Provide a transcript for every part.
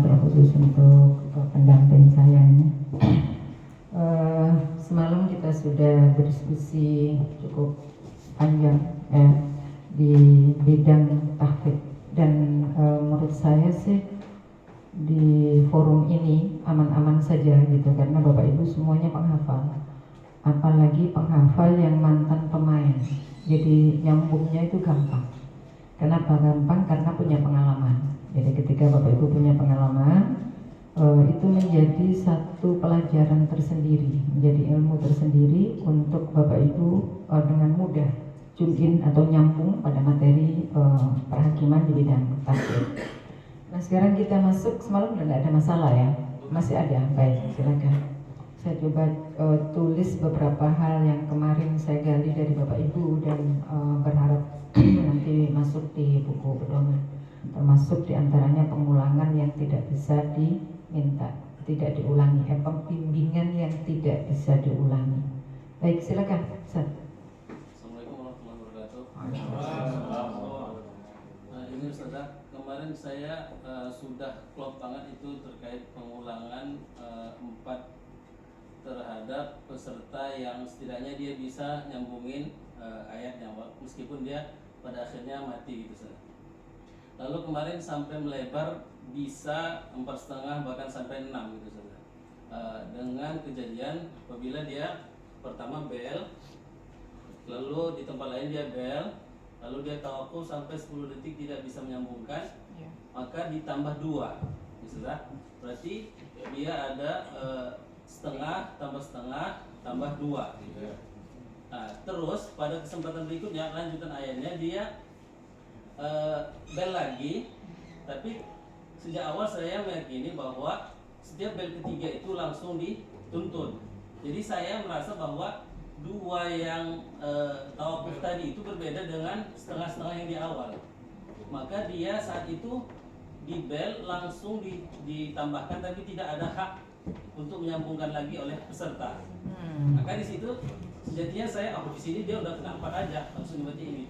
terkhusus untuk pendamping saya ini. Semalam kita sudah berdiskusi cukup panjang di bidang tahfidz dan menurut saya sih di forum ini aman-aman saja gitu, karena Bapak Ibu semuanya penghafal, apalagi penghafal yang mantan pemain, jadi nyambungnya itu gampang. Kenapa gampang? Karena punya pengalaman. Jadi ketika Bapak Ibu punya pengalaman, itu menjadi satu pelajaran tersendiri, menjadi ilmu tersendiri untuk Bapak Ibu dengan mudah tune in atau nyambung pada materi perhakiman di bidang tahfidz. Nah sekarang kita masuk, semalam tidak ada masalah ya? Masih ada? Baik, silakan. Saya coba tulis beberapa hal yang kemarin saya gali dari Bapak Ibu dan berharap nanti masuk di buku pedoman, termasuk diantaranya pengulangan yang tidak bisa diminta, tidak diulangi, pembimbingan yang tidak bisa diulangi. Baik, silakan. Assalamualaikum warahmatullahi wabarakatuh. Nah ini Ustazah, kemarin saya sudah klop banget itu terkait pengulangan 4 terhadap peserta yang setidaknya dia bisa nyambungin ayatnya meskipun dia pada akhirnya mati gitu Ustazah. Lalu kemarin sampai melebar bisa 4,5 bahkan sampai 6 gitu Ustazah. Dengan kejadian apabila dia pertama bel, lalu di tempat lain dia bel, lalu dia tawakuf sampai 10 detik tidak bisa menyambungkan, maka ditambah 2 Ustazah. Berarti dia ada setengah tambah 2 gitu. Nah, terus pada kesempatan berikutnya lanjutan ayatnya dia bel lagi, tapi sejak awal saya meyakini bahwa setiap bel ketiga itu langsung dituntun. Jadi saya merasa bahwa 2 yang tawakuf tadi itu berbeda dengan setengah-setengah yang di awal. Maka dia saat itu di bel langsung ditambahkan, tapi tidak ada hak untuk menyambungkan lagi oleh peserta. Maka di situ sejatinya saya di sini dia udah kena 4 aja, langsung seperti ini.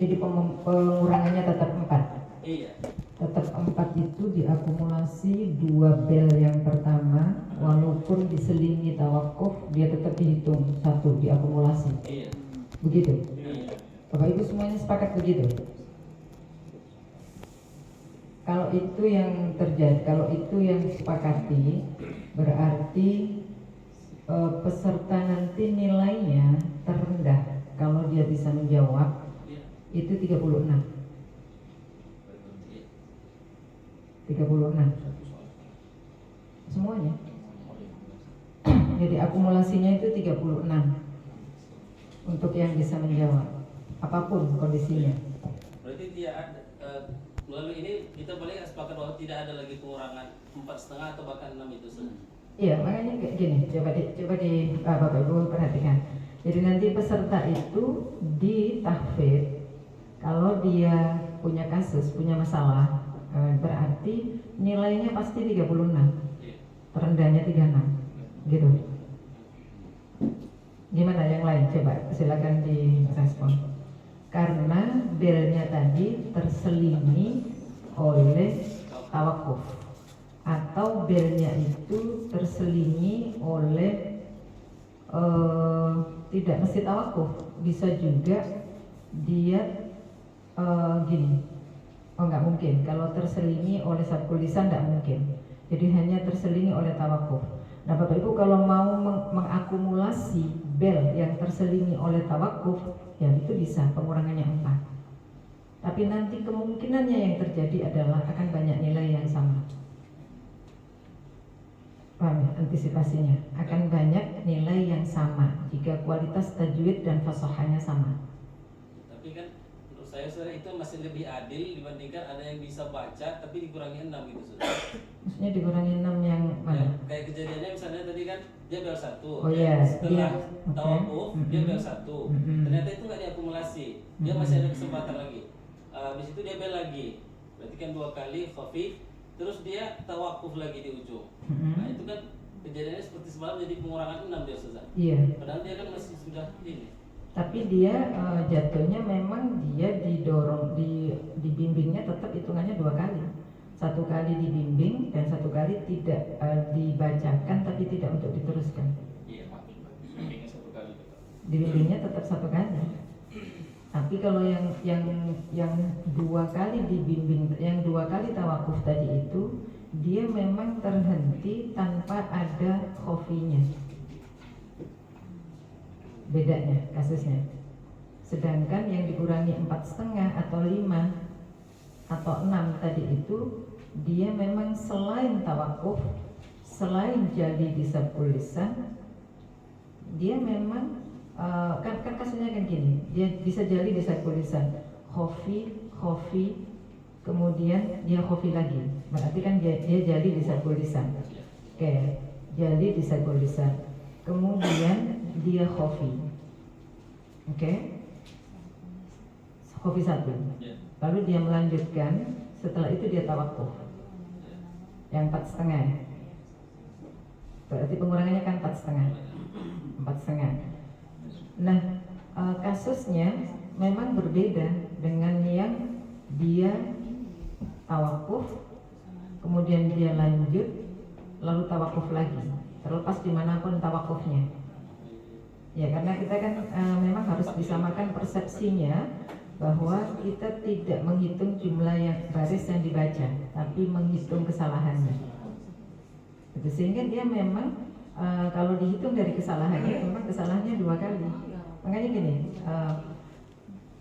Jadi pengurangannya tetap 4. Iya. Tetap 4 itu diakumulasi 2 bel yang pertama, walaupun diselingi tawakuf dia tetap dihitung 1 diakumulasi. Iya. Begitu. Iya. Bapak Ibu semuanya sepakat begitu? Kalau itu yang terjadi, kalau itu yang disepakati, berarti peserta nanti nilainya terendah kalau dia bisa menjawab itu 36. 36. Semuanya. Jadi akumulasinya itu 36 untuk yang bisa menjawab apapun kondisinya. Berarti dia ada melalui ini kita boleh sepakat bahwa tidak ada lagi pengurangan 4,5 atau bahkan 6 itu saja. Iya, makanya kayak gini, coba di Bapak Ibu perhatikan. Jadi nanti peserta itu di tahfidz, kalau dia punya kasus, punya masalah, berarti nilainya pasti 36, terendahnya 36, gitu. Gimana yang lain? Coba silakan direspon. Karena belnya tadi terselingi oleh tawakuf, atau belnya itu terselingi oleh tidak mesti tawakuf, bisa juga dia gini, nggak mungkin kalau terselingi oleh sabkul lisan, nggak mungkin, jadi hanya terselingi oleh tawakuf. Nah Bapak Ibu kalau mau mengakumulasi bel yang terselingi oleh tawakuf, ya itu bisa pengurangannya 4. Tapi nanti kemungkinannya yang terjadi adalah akan banyak nilai yang sama. Paham ya? Antisipasinya akan banyak nilai yang sama jika kualitas tajwid dan fasahahnya sama. Tapi kan menurut saya saudara itu masih lebih adil dibandingkan ada yang bisa baca tapi dikurangi 6 gitu saudara. Maksudnya dikurangi 6 yang mana? Ya, kayak kejadiannya misalnya tadi kan dia bel 1, Oh iya, setelah iya. tawakuf dia bel 1, ternyata itu nggak diakumulasi, dia masih ada kesempatan lagi. Habis itu dia bel lagi, berarti kan 2 kali khafif, terus dia tawakuf lagi di ujung. Nah itu kan kejadiannya seperti semalam, jadi pengurangan 6 dia Ustaz. Iya. Padahal dia kan masih sudah ini. Tapi dia jatuhnya memang dia didorong, dibimbingnya tetap hitungannya 2 kali. satu kali dibimbing dan satu kali tidak dibacakan tapi tidak untuk diteruskan. Iya, bimbingnya satu kali tetap. Dibimbingnya tetap satu kali. Tapi kalau yang dua kali dibimbing, yang dua kali tawakuf tadi itu, dia memang terhenti tanpa ada khofinya. Bedanya kasusnya. Sedangkan yang dikurangi 4,5 atau 5 atau 6 tadi itu, dia memang selain tawakuf, selain jadi disabul lisan, dia memang kan kasusnya kan gini, dia bisa jadi disabul lisan, khofi, kemudian dia khofi lagi, berarti kan dia jadi disabul lisan. Oke, jadi disabul lisan, kemudian dia khofi, oke, khofi satu, lalu dia melanjutkan, setelah itu dia tawakuf yang 4,5, berarti pengurangannya kan 4,5. Nah, kasusnya memang berbeda dengan yang dia tawakuf, kemudian dia lanjut, lalu tawakuf lagi, terlepas dimanapun tawakufnya. Ya, karena kita kan memang harus disamakan persepsinya bahwa kita tidak menghitung jumlah yang baris yang dibaca, tapi menghitung kesalahannya. Sehingga dia memang kalau dihitung dari kesalahannya, memang kesalahannya 2 kali. Makanya gini,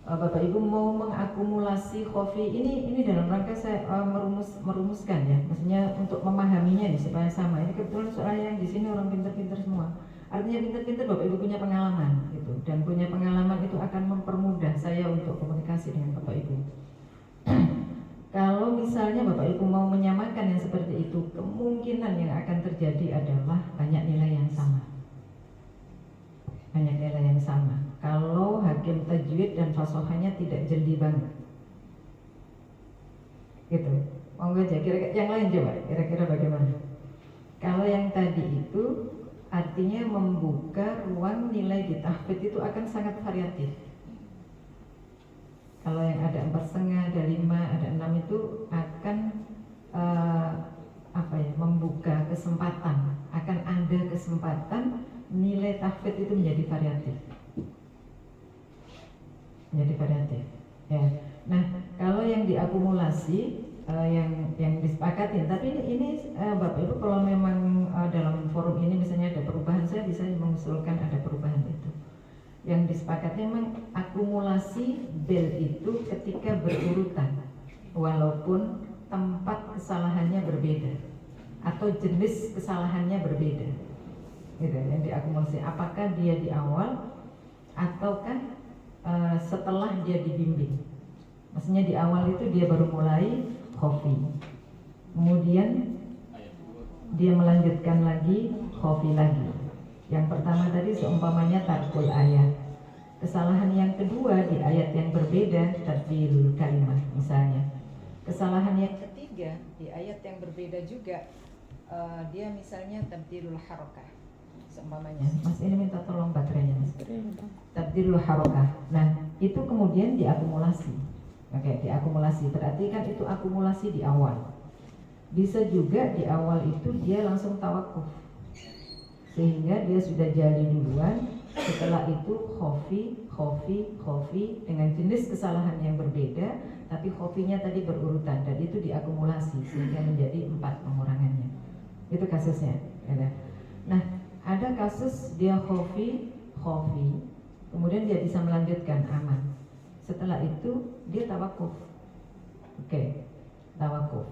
Bapak Ibu mau mengakumulasi khofi ini dalam rangka saya merumuskan ya, maksudnya untuk memahaminya nih supaya sama. Ini kebetulan soalnya yang di sini orang pintar-pintar semua. Artinya pintar-pintar Bapak Ibu punya pengalaman gitu, dan punya pengalaman itu akan mempermudah saya untuk komunikasi dengan Bapak Ibu. Kalau misalnya Bapak Ibu mau menyamakan yang seperti itu, kemungkinan yang akan terjadi adalah banyak nilai yang sama. Banyak nilai yang sama. Kalau hakim tajwid dan fasohanya tidak jeli banget, gitu. Monggo aja. Kira-kira yang lain coba. Kira-kira bagaimana? Kalau yang tadi itu artinya membuka ruang nilai di tahfidz itu akan sangat variatif. Kalau yang ada 4,5, ada 5, ada 6 itu akan membuka kesempatan, akan ada kesempatan nilai tahfidz itu menjadi variatif. Ya. Nah, kalau yang diakumulasi, yang disepakatin, tapi ini Bapak Ibu kalau memang dalam forum ini misalnya ada perubahan, saya bisa mengusulkan ada perubahan itu. Yang disepakati memang akumulasi bel itu ketika berurutan, walaupun tempat kesalahannya berbeda atau jenis kesalahannya berbeda, gitu. Yang diakumulasi, apakah dia di awal ataukah setelah dia dibimbing. Maksudnya di awal itu dia baru mulai khofi, kemudian dia melanjutkan lagi khofi lagi. Yang pertama tadi seumpamanya tarkul ayat. Kesalahan yang kedua di ayat yang berbeda, tabdil kalimat misalnya. Kesalahan yang ketiga di ayat yang berbeda juga, dia misalnya tabdilul harokah. Seumpamanya, Mas ini minta tolong baterainya, Mas. Tabdilul harokah. Nah, itu kemudian diakumulasi. Oke, diakumulasi. Berarti kan itu akumulasi di awal. Bisa juga di awal itu dia langsung tawakuf, sehingga dia sudah jadi duluan. Setelah itu khofi dengan jenis kesalahan yang berbeda, tapi khofinya tadi berurutan dan itu diakumulasi sehingga menjadi 4 pengurangannya. Itu kasusnya. Nah, ada kasus dia khofi, kemudian dia bisa melanjutkan aman. Setelah itu dia tawakuf. Oke, tawakuf.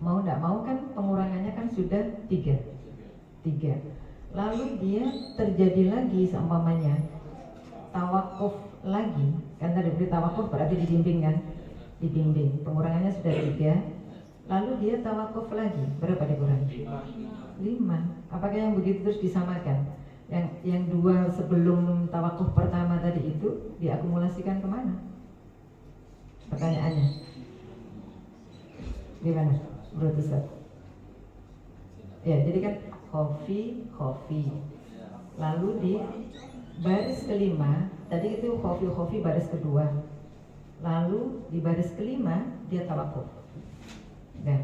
Mau tidak mau kan pengurangannya kan sudah 3. Lalu dia terjadi lagi seumpamanya tawakuf lagi, kan tadi tawakuf berarti dibimbing kan, dibimbing, pengurangannya sudah 3. Lalu dia tawakuf lagi, berapa dikurangi? 5. Apakah yang begitu terus disamakan? Yang 2 sebelum tawakuf pertama tadi itu diakumulasikan kemana? Pertanyaannya gimana menurut Ustaz? Ya, jadi kan khofi, lalu di baris kelima tadi itu khofi baris kedua, lalu di baris kelima dia tawakuf. Nah,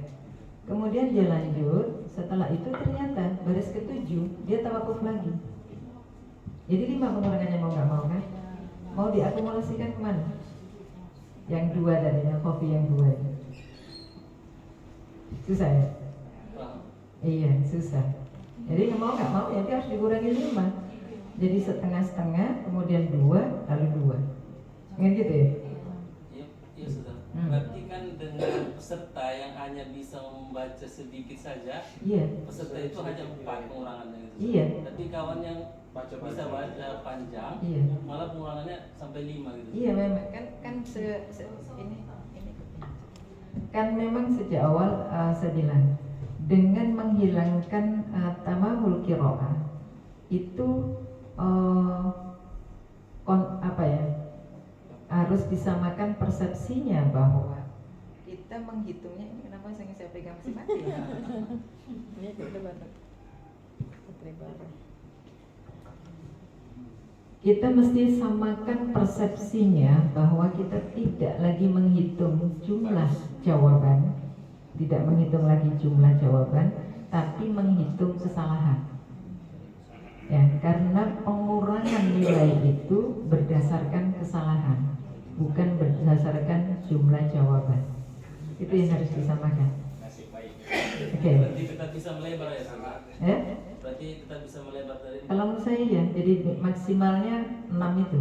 kemudian dia lanjut, setelah itu ternyata baris ke-7 dia tawakuf lagi. Jadi 5 pengurangannya mau nggak mau kan? Mau diakumulasikan kemana? Yang 2 tadi, yang kopi yang 2 ini. Susah ya? Iya, susah. Jadi mau nggak mau ya dia harus dikurangi 5. Jadi setengah-setengah, kemudian 2, lalu 2. Ingat gitu ya? Iya sudah. Berarti kan dengan peserta yang hanya bisa membaca sedikit saja, Iya. peserta itu hanya 4 pengurangannya gitu. Iya. Tapi kawan yang bisa baca panjang, Iya. malah pengurangannya sampai 5 gitu. Iya memang kan ini kan memang sejak awal saya bilang dengan menghilangkan tamamul qiraah itu harus disamakan persepsinya bahwa kita menghitungnya ini kenapa saya pegang masih mati ya? Ini udah baru. Kita mesti samakan persepsinya bahwa kita tidak lagi menghitung jumlah jawaban, tidak menghitung lagi jumlah jawaban, tapi menghitung kesalahan. Ya, karena pengurangan nilai itu berdasarkan kesalahan, bukan berdasarkan jumlah jawaban. Itu yang harus disamakan. Oke. Berarti kita bisa melebar ya sama. Berarti kita bisa melebar dari. Kalau menurut saya ya, jadi maksimalnya 6 itu.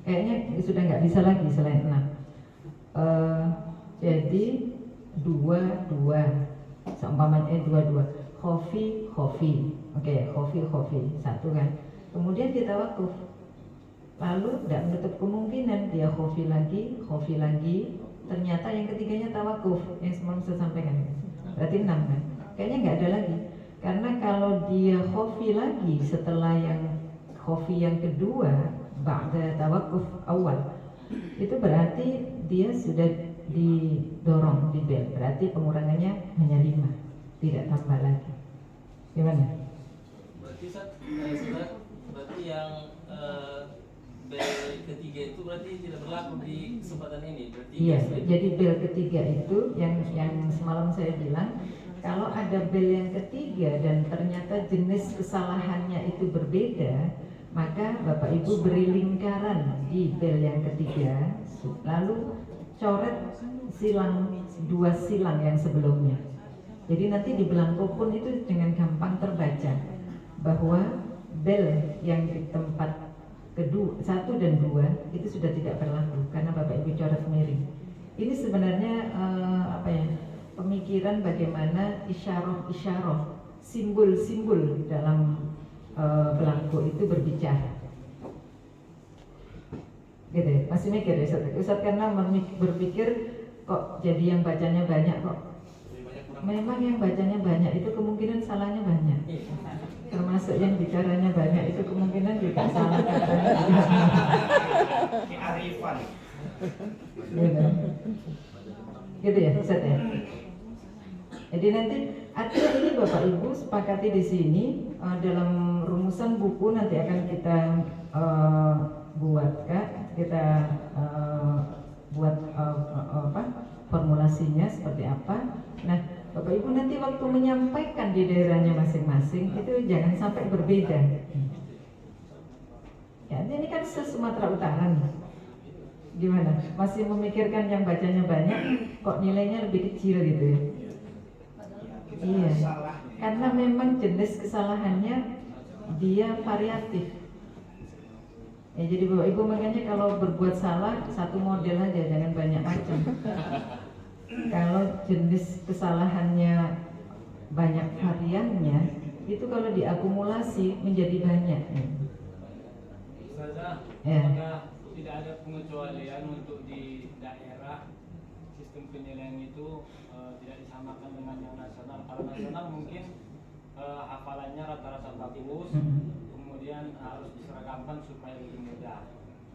Kayaknya sudah nggak bisa lagi selain 6. Jadi 2 seumpamanya 2 khofi. Oke, khofi 1 kan. Kemudian kita wakuf. Lalu tidak menutup kemungkinan dia khofi lagi. Ternyata yang ketiganya tawakuf yang semalam saya sampaikan. Berarti 6 kan. Kayaknya nggak ada lagi. Karena kalau dia khofi lagi setelah yang khofi yang kedua ba'da tawakuf awal, itu berarti dia sudah didorong di bel. Berarti pengurangannya hanya 5, tidak tambah lagi. Gimana? Berarti berarti yang bel ketiga itu berarti tidak berlaku di kesempatan ini. Berarti iya, jadi bel ketiga itu yang semalam saya bilang, kalau ada bel yang ketiga dan ternyata jenis kesalahannya itu berbeda, maka Bapak Ibu beri lingkaran di bel yang ketiga, lalu coret 2 silang yang sebelumnya. Jadi nanti di belangko pun itu dengan gampang terbaca bahwa bel yang di tempat 1 dan 2 itu sudah tidak berlaku karena Bapak Ibu coret miring. Ini sebenarnya pemikiran bagaimana isyarah, simbol-simbol dalam belangko itu berbicara. Gitu ya? Masih mikir ya Ustaz karena berpikir kok jadi yang bacanya banyak kok. Memang yang bacanya banyak itu kemungkinan salahnya banyak. Termasuk yang bicaranya banyak itu kemungkinan juga salah katanya. Kearifan. Gitu ya Ustaz ya. Jadi nanti artinya ini Bapak Ibu sepakati di sini dalam rumusan buku nanti akan kita buat formulasinya seperti apa. Nah Bapak Ibu nanti waktu menyampaikan di daerahnya masing-masing itu jangan sampai berbeda. Ya ini kan se-Sumatera Utara nih. Gimana? Masih memikirkan yang bacanya banyak kok nilainya lebih kecil gitu ya? Iya, karena memang jenis kesalahannya dia variatif. Ya jadi Bapak Ibu makanya kalau berbuat salah satu model aja, jangan banyak macam. Kalau jenis kesalahannya banyak variannya, itu kalau diakumulasi menjadi banyak. Ustazah, Ya. apakah tidak ada pengecualian untuk di daerah sistem penilaian itu tidak disamakan dengan yang nasional? Kalau nasional mungkin hafalannya rata-rata bagus, kemudian harus diseragamkan supaya lebih mudah.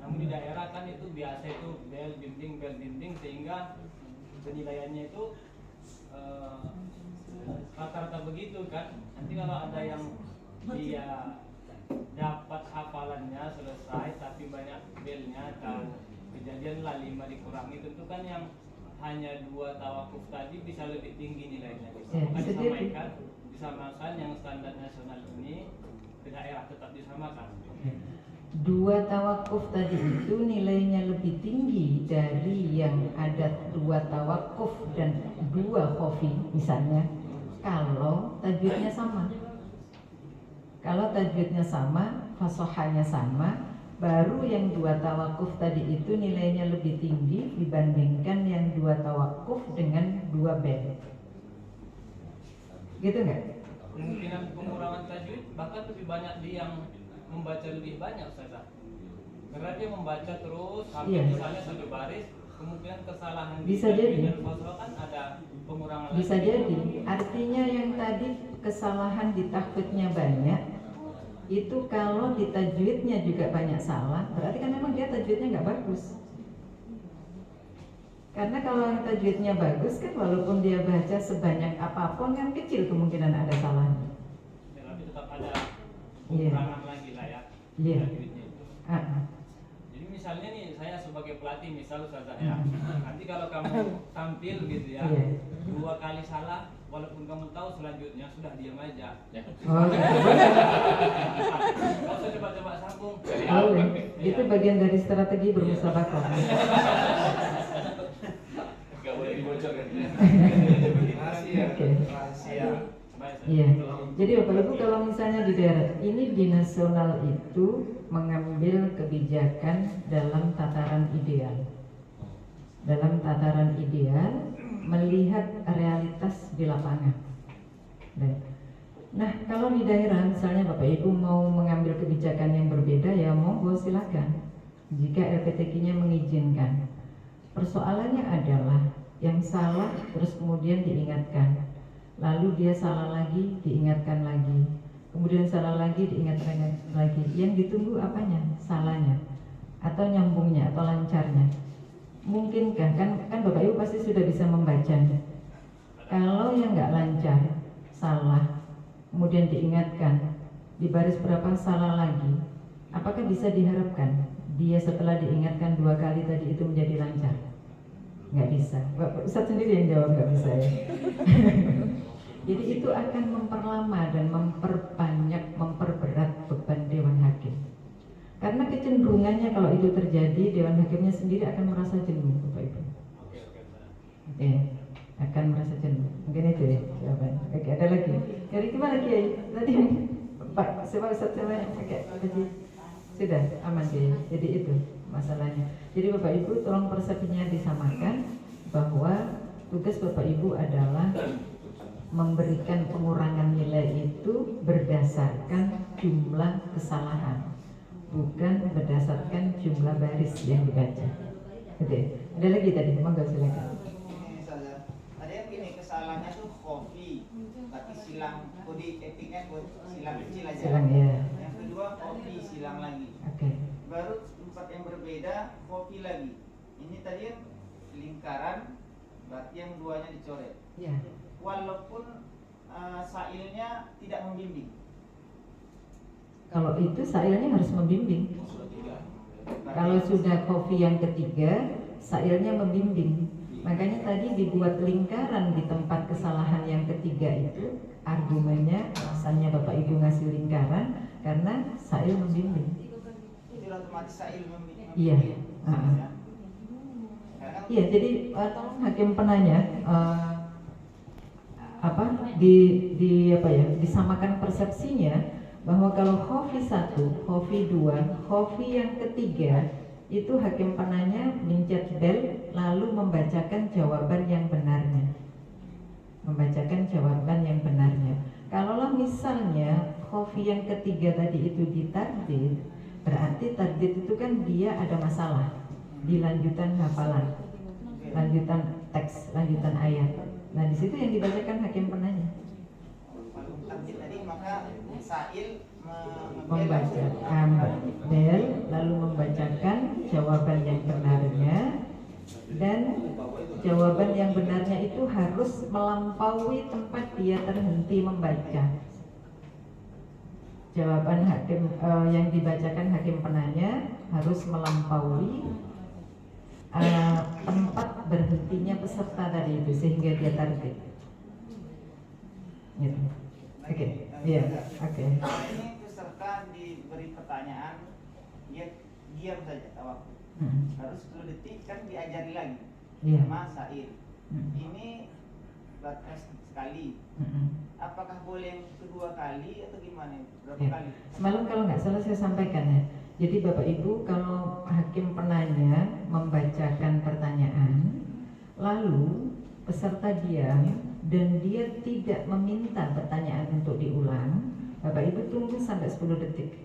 Namun di daerah kan itu biasa itu bel bimbing sehingga penilaiannya itu rata-rata begitu kan. Nanti kalau ada yang dia dapat hafalannya selesai tapi banyak belnya atau kejadian lah 5 dikurangi, tentu kan yang hanya 2 tawakuf tadi bisa lebih tinggi nilainya. Ya, Maka bisa jadi. disamakan yang standar nasional ini ke daerah tetap disamakan. 2 tawakuf tadi itu nilainya lebih tinggi dari yang ada 2 tawakuf dan 2 khofi misalnya, kalau tajwidnya sama. Kalau tajwidnya sama, fasohanya sama, baru yang 2 tawakuf tadi itu nilainya lebih tinggi dibandingkan yang 2 tawakuf dengan 2 bel. Gitu nggak? Kemungkinan pengurangan tajwid bahkan lebih banyak di yang membaca lebih banyak Ustazah. Karena dia membaca terus hampir Iya. misalnya 1 baris, kemungkinan kesalahan Bisa di tajwid jadi. dan fasohah kan ada pengurangan Bisa lagi. jadi, artinya yang tadi kesalahan di tahfidnya banyak, itu kalau di tajwidnya juga banyak salah, berarti kan memang dia tajwidnya nggak bagus. Karena kalau yang tajwidnya bagus kan walaupun dia baca sebanyak apapun kan kecil kemungkinan ada salahnya. Ya, tapi tetap ada Iya. pengurangan lagi lah ya Iya. tajwidnya itu. Ah, Jadi misalnya nih saya sebagai pelatih misal Ustazah ya, nanti kalau kamu tampil gitu ya, Iya. 2 kali salah, walaupun kamu tahu selanjutnya sudah diam aja. Oh, Gak usah coba-coba sambung. boleh. Itu bagian dari strategi bermusyawarah. Gak boleh dibocorkan. Oke. Rahasia. Baik, Ustaz. Iya. Jadi Bapak Ibu kalau misalnya di daerah ini di nasional itu mengambil kebijakan dalam tataran ideal. Dalam tataran ideal melihat realitas di lapangan. Baik. Nah, kalau di daerah misalnya Bapak Ibu mau mengambil kebijakan yang berbeda ya monggo silakan. Jika LPTQ-nya mengizinkan. Persoalannya adalah yang salah terus kemudian diingatkan. Lalu dia salah lagi, diingatkan lagi. Kemudian salah lagi, diingatkan lagi. Yang ditunggu apanya? Salahnya atau nyambungnya atau lancarnya. Mungkinkah kan Bapak Ibu pasti sudah bisa membaca. Kalau yang nggak lancar, salah, kemudian diingatkan, di baris berapa salah lagi, apakah bisa diharapkan dia setelah diingatkan 2 kali tadi itu menjadi lancar? Nggak bisa. Bapak Ustadz sendiri yang jawab nggak bisa ya. Jadi itu akan memperlama dan memperberat beban Dewan Hakim. Karena kecenderungannya kalau itu terjadi, Dewan Hakimnya sendiri akan merasa jenuh, Bapak Ibu. Oke, akan merasa jenuh. Mungkin itu ya jawabannya. Oke, ada lagi. Dari gimana Kiai? Tadi Pak, coba Ustadz coba pakai tadi. Sudah aman Kiai. Jadi itu masalahnya. Jadi Bapak Ibu tolong persepsinya disamakan bahwa tugas Bapak Ibu adalah memberikan pengurangan nilai itu berdasarkan jumlah kesalahan, bukan berdasarkan jumlah baris yang dibaca. Oke, ada lagi tadi, monggo silakan. Misalnya, ada yang gini kesalahannya tuh kopi, tapi silang kode etiknya silang kecil aja. Silang ya. Yang kedua kopi silang lagi. Oke. Baru tempat yang berbeda kopi lagi. Ini tadi yang lingkaran, berarti yang 2-nya dicoret. Ya. Walaupun sailnya tidak membimbing. Kalau itu sailnya harus membimbing. Kalau sudah kopi yang ketiga, sailnya membimbing. Makanya tadi dibuat lingkaran di tempat kesalahan yang ketiga itu. Argumennya, alasannya Bapak Ibu ngasih lingkaran karena sail membimbing. Itu otomatis sail membimbing. Iya. Karena Iya, jadi tolong hakim penanya disamakan persepsinya bahwa kalau khofi 1, khofi 2, khofi yang ketiga itu hakim penanya mencet bel lalu membacakan jawaban yang benarnya. Membacakan jawaban yang benarnya. Kalaulah misalnya khofi yang ketiga tadi itu ditardid, berarti tardid itu kan dia ada masalah di lanjutan hafalan, lanjutan teks, lanjutan ayat. Nah di situ yang dibacakan hakim penanya. target tadi maka sail Membacakan bel lalu membacakan jawaban yang benarnya, dan jawaban yang benarnya itu harus melampaui tempat dia terhenti membaca. Jawaban hakim yang dibacakan hakim penanya harus melampaui tempat berhentinya peserta tadi itu sehingga dia target. Gitu. Oke. Iya. Oke. Ini peserta diberi pertanyaan, dia diam saja tawakuf. Harus 10 detik kan diajari lagi Iya. sama Said. Ini batas sekali. Apakah boleh yang kedua kali atau gimana? Berapa Ya. kali? Semalam kalau nggak salah saya sampaikan ya. Jadi Bapak Ibu kalau hakim penanya membacakan pertanyaan, lalu peserta diam dan dia tidak meminta pertanyaan untuk diulang, Bapak Ibu tunggu sampai 10 detik.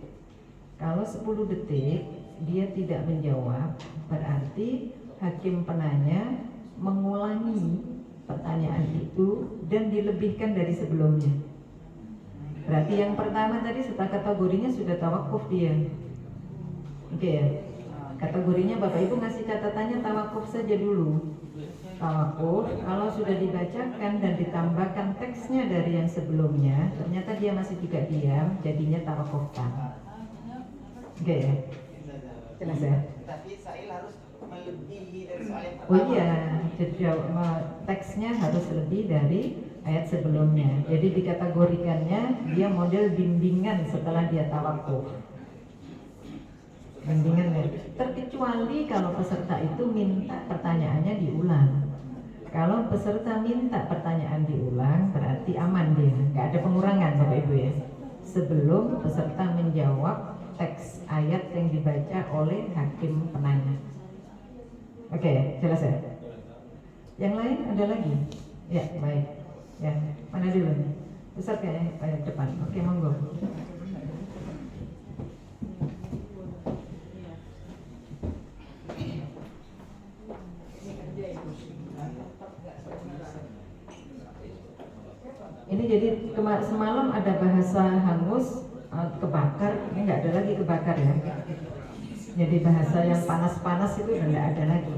Kalau 10 detik dia tidak menjawab, berarti hakim penanya mengulangi pertanyaan itu dan dilebihkan dari sebelumnya. Berarti yang pertama tadi setelah kategorinya sudah tawakuf dia. Oke ya. Kategorinya Bapak Ibu ngasih catatannya tawakuf saja dulu. Tawakuf, kalau sudah dibacakan dan ditambahkan teksnya dari yang sebelumnya, ternyata dia masih juga diam, jadinya tawakufkan. Oke ya. Jelas ya. Tapi Said harus melebihi dari soal yang pertama. Oh iya, jadi teksnya harus lebih dari ayat sebelumnya. Jadi dikategorikannya dia model bimbingan setelah dia tawakuf. Bimbingan ya. Terkecuali kalau peserta itu minta pertanyaannya diulang. Kalau peserta minta pertanyaan diulang berarti aman dia, nggak ada pengurangan Bapak Ibu ya. Sebelum peserta menjawab teks ayat yang dibaca oleh hakim penanya. Oke, jelas ya? Yang lain ada lagi? Ya, baik. Ya, mana dulu nih? Ustaz kayaknya depan. Oke, monggo. Ini jadi semalam ada bahasa hangus kebakar, ini nggak ada lagi kebakar ya. Jadi bahasa yang panas-panas itu udah nggak ada lagi,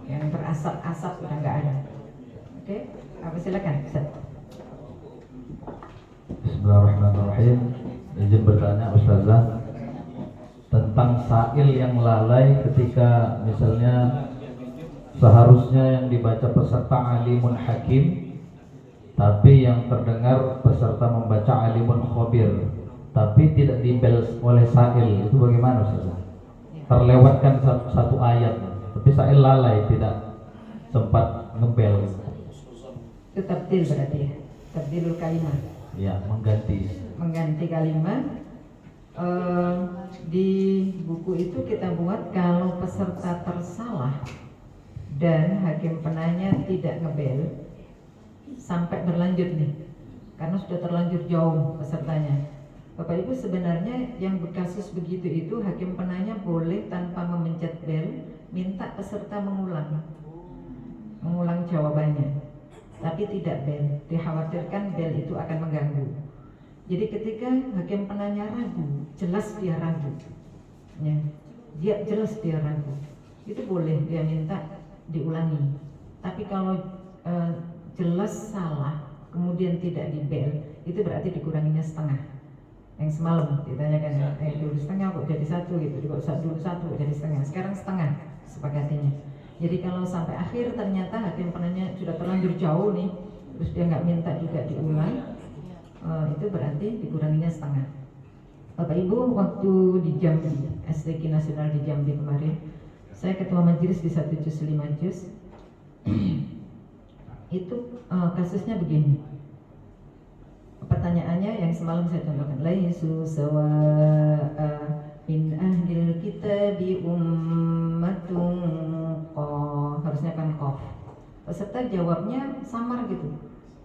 yang berasap-asap udah nggak ada. Oke, apa silakan. Bismillahirrahmanirrahim. Izin bertanya Ustazah tentang sa'il yang lalai ketika misalnya seharusnya yang dibaca peserta alimun hakim, tapi yang terdengar peserta membaca alimun khabir, tapi tidak dibel oleh sa'il, itu bagaimana Ustazah? Terlewatkan satu ayat, tapi sa'il lalai tidak sempat ngebel. Itu tabdil berarti ya, tabdilul kalimat. Ya, mengganti kalimat. Di buku itu kita buat kalau peserta tersalah dan hakim penanya tidak ngebel sampai berlanjut nih, karena sudah terlanjur jauh pesertanya. Bapak Ibu sebenarnya yang berkasus begitu itu hakim penanya boleh tanpa memencet bel minta peserta mengulang jawabannya, tapi tidak bel, dikhawatirkan bel itu akan mengganggu. Jadi ketika hakim penanya ragu, jelas dia ragu, ya, dia jelas dia ragu, itu boleh dia minta diulangi. Tapi kalau jelas salah kemudian tidak dibel, itu berarti dikuranginya setengah. Yang semalam ditanyakan, dulu setengah kok jadi satu gitu, kok dulu satu jadi setengah, sekarang setengah sepakatinya. Jadi kalau sampai akhir ternyata hakim penanya sudah terlanjur jauh nih, terus dia nggak minta juga diulang, itu berarti dikuranginya setengah. Bapak Ibu, waktu di Jambi, STQ Nasional di Jambi kemarin, saya ketua majelis di 1 juz 5 juz. Itu kasusnya begini. Pertanyaannya yang semalam saya contohkan, laisu sawa'a min ahlil kitabi ummatun qaf, harusnya kan qaf. Peserta jawabnya samar gitu,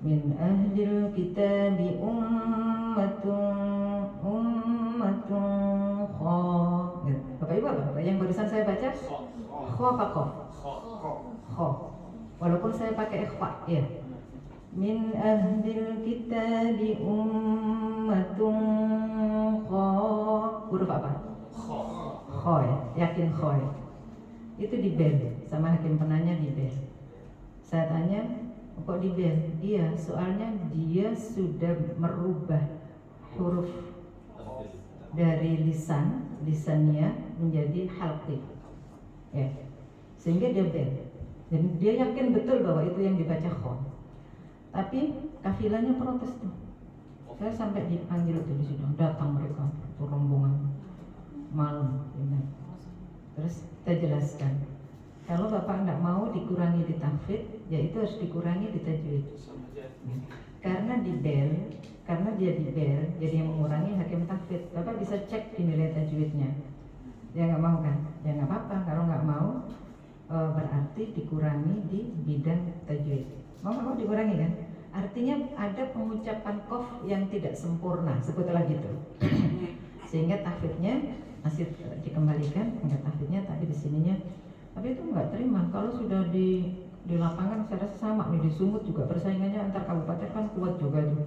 min ahlil kitabi ummatun qaf gitu. Bapak Ibu apa? Yang barusan saya baca kho apa qaf? Kho. Walaupun saya pakai ikhfa ya. Min ahlil kitabi ummatun qaf. Huruf apa? Kho ya, yakin kho ya. Itu dibel sama hakim penanya, dibel. Saya tanya, kok dibel? Iya, soalnya dia sudah merubah huruf dari lisaniyah menjadi halqi. Ya. sehingga dia bel. Jadi dia yakin betul bahwa itu yang dibaca kho. Tapi kafilahnya protes tuh. Saya sampai dipanggil tuh di sini, datang mereka itu rombongan malam. Terus kita jelaskan, kalau bapak nggak mau dikurangi di tahfidz, ya itu harus dikurangi di tajwid. Karena di bel, karena dia di bel, jadi yang mengurangi hakim tahfidz. Bapak bisa cek di nilai tajwidnya. Dia nggak mau kan? Ya nggak apa-apa. Kalau nggak mau, berarti dikurangi di bidang tajwid. Mau dikurangi kan? Artinya ada pengucapan qaf yang tidak sempurna, sebutlah gitu. Sehingga tahfidznya masih dikembalikan, enggak tahfidznya tapi di sininya. Tapi itu nggak terima. Kalau sudah di lapangan saya rasa sama nih, di Sumut juga persaingannya antar kabupaten kan kuat juga tuh.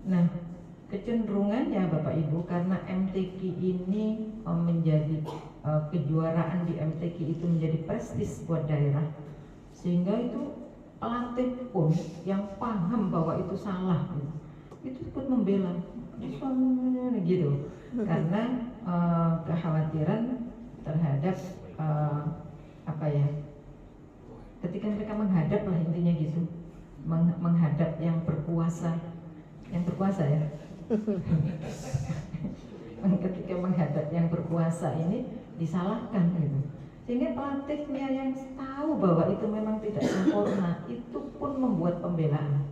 Nah, kecenderungannya Bapak Ibu, karena MTQ ini menjadi kejuaraan di MTQ itu menjadi prestis buat daerah, sehingga itu pelatih pun yang paham bahwa itu salah itu ikut membela gitu, karena kekhawatiran terhadap apa ya, ketika mereka menghadap lah intinya gitu, menghadap yang berkuasa ya. Ketika menghadap yang berkuasa ini disalahkan gitu, sehingga pelatihnya yang tahu bahwa itu memang tidak sempurna itu pun membuat pembelaan.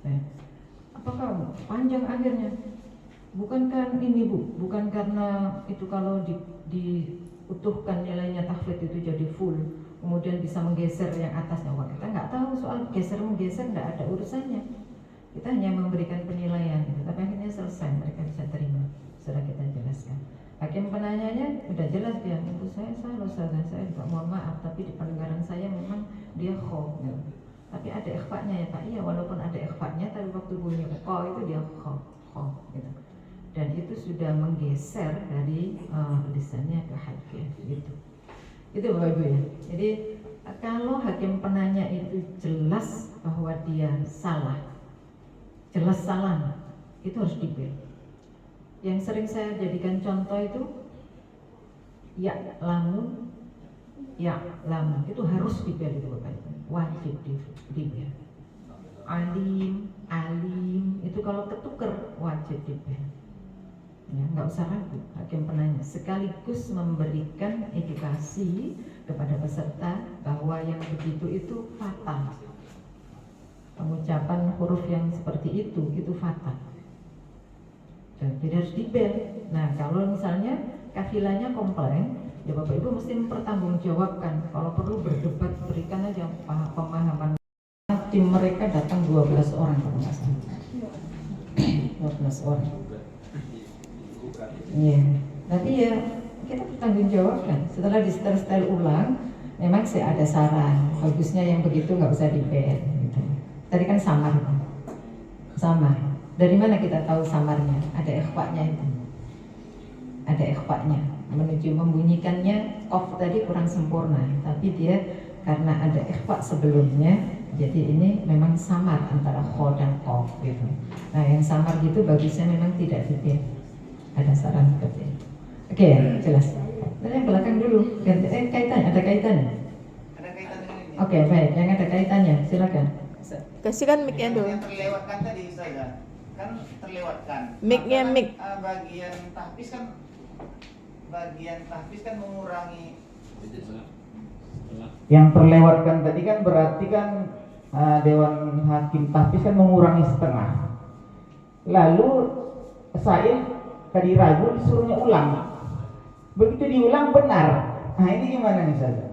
Nah, apakah panjang akhirnya? Bukankah ini Bu, bukan karena itu kalau diutuhkan nilainya tahfidz itu jadi full, kemudian bisa menggeser yang atasnya. Wah, kita nggak tahu soal geser-menggeser, nggak ada urusannya. Kita hanya memberikan penilaian, gitu. Tapi akhirnya selesai, mereka bisa terima. Sudah kita jelaskan. Hakim penanyanya udah jelas dia, untuk saya salah saya juga mohon maaf, tapi di pendengaran saya memang dia kho. Ya. Tapi ada ikhfa'nya ya Pak, iya walaupun ada ikhfa'nya, tapi waktu bunyi kho itu dia kho gitu. Dan itu sudah menggeser dari lisannya ke hakim gitu. Itu Bapak Ibu ya. Jadi kalau hakim penanya itu jelas bahwa dia salah, jelas salah, itu harus dibel. Yang sering saya jadikan contoh itu ya lamun itu harus dibel itu Bapak Ibu, wajib dibel. Alim itu kalau ketuker wajib dibel. Ya, nggak usah ragu hakim penanya, sekaligus memberikan edukasi kepada peserta bahwa yang begitu itu fatal. Pengucapan huruf yang seperti itu fatal. Jadi harus dibel. Nah, kalau misalnya kafilahnya komplain, ya Bapak Ibu mesti mempertanggungjawabkan. Kalau perlu berdebat, berikan aja pemahaman. Tim mereka datang 12 orang kalau nggak salah. 12 orang. Iya. Tapi ya kita bertanggungjawabkan. Setelah di style ulang, memang sih ada saran. Bagusnya yang begitu nggak usah dibel. Gitu. Tadi kan samar. Dari mana kita tahu samarnya? Ada ikhfa'nya itu. Ada ikhfa'nya. Menuju membunyikannya, qaf tadi kurang sempurna. Tapi dia karena ada ikhfa' sebelumnya, jadi ini memang samar antara kho dan qaf gitu. Nah yang samar gitu bagusnya memang tidak dibel. Ada saran seperti itu. Oke, jelas. Nah, yang belakang dulu. Kaitannya, ada kaitannya? Ada kaitan dengan ini. Oke, baik. Yang ada kaitannya, silakan. Kasihkan mic-nya dulu. Yang terlewatkan tadi Ustazah, kan terlewatkan. Mic-nya, Maka mic. Bagian tahfiz kan mengurangi. Yang terlewatkan tadi kan berarti kan Dewan Hakim Tahfiz kan mengurangi setengah. Lalu Said tadi ragu disuruhnya ulang. Begitu diulang benar. Nah ini gimana nih Ustaz?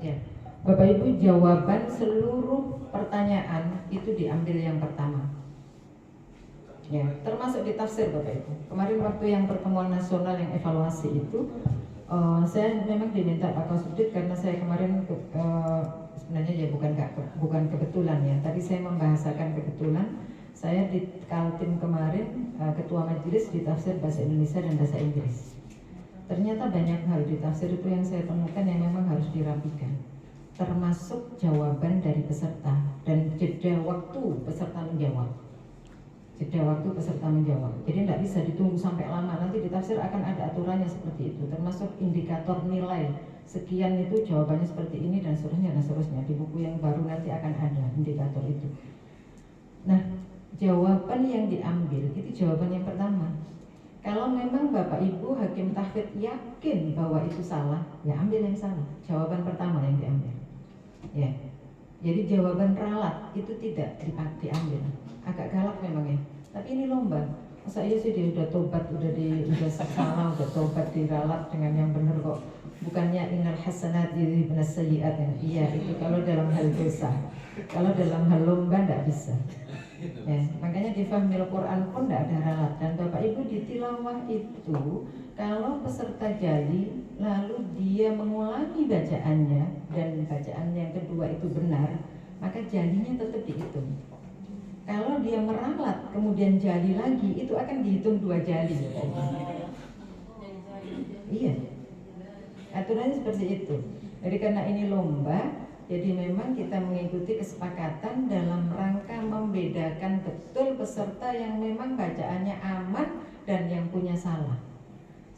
Ya, Bapak Ibu, jawaban seluruh pertanyaan itu diambil yang pertama. Ya, termasuk di tafsir Bapak Ibu. Kemarin waktu yang pertemuan nasional yang evaluasi itu, saya memang diminta Pak Kasudit karena saya kemarin sebenarnya ya bukan kebetulan ya. Tadi saya membahasakan kebetulan. Saya di Kaltim kemarin ketua majelis di tafsir bahasa Indonesia dan bahasa Inggris. Ternyata banyak hal di tafsir itu yang saya temukan yang memang harus dirapikan, termasuk jawaban dari peserta dan jeda waktu peserta menjawab. jeda waktu peserta menjawab. Jadi tidak bisa ditunggu sampai lama, nanti di tafsir akan ada aturannya seperti itu, termasuk indikator nilai sekian itu jawabannya seperti ini dan seterusnya. Di buku yang baru nanti akan ada indikator itu. Nah, jawaban yang diambil itu jawaban yang pertama. Kalau memang Bapak Ibu hakim tahfidz yakin bahwa itu salah, ya ambil yang salah. Jawaban pertama yang diambil. Ya. Jadi jawaban ralat itu tidak diambil. Agak galak memang ya. Tapi ini lomba. Masa iya sih dia udah tobat, udah salah, udah tobat diralat dengan yang benar kok. Bukannya innal hasanat yudhibna sayyi'at. Iya, itu kalau dalam hal dosa. Kalau dalam hal lomba enggak bisa. Ya, makanya di fahmil Quran pun tidak ada ralat. Dan Bapak Ibu di tilawah itu kalau peserta jali lalu dia mengulangi bacaannya dan bacaan yang kedua itu benar, maka jalinya tetap dihitung. Kalau dia meralat kemudian jali lagi, itu akan dihitung 2 jali. Iya, aturannya seperti itu. Jadi karena ini lomba, jadi memang kita mengikuti kesepakatan dalam rangka membedakan betul peserta yang memang bacaannya aman dan yang punya salah.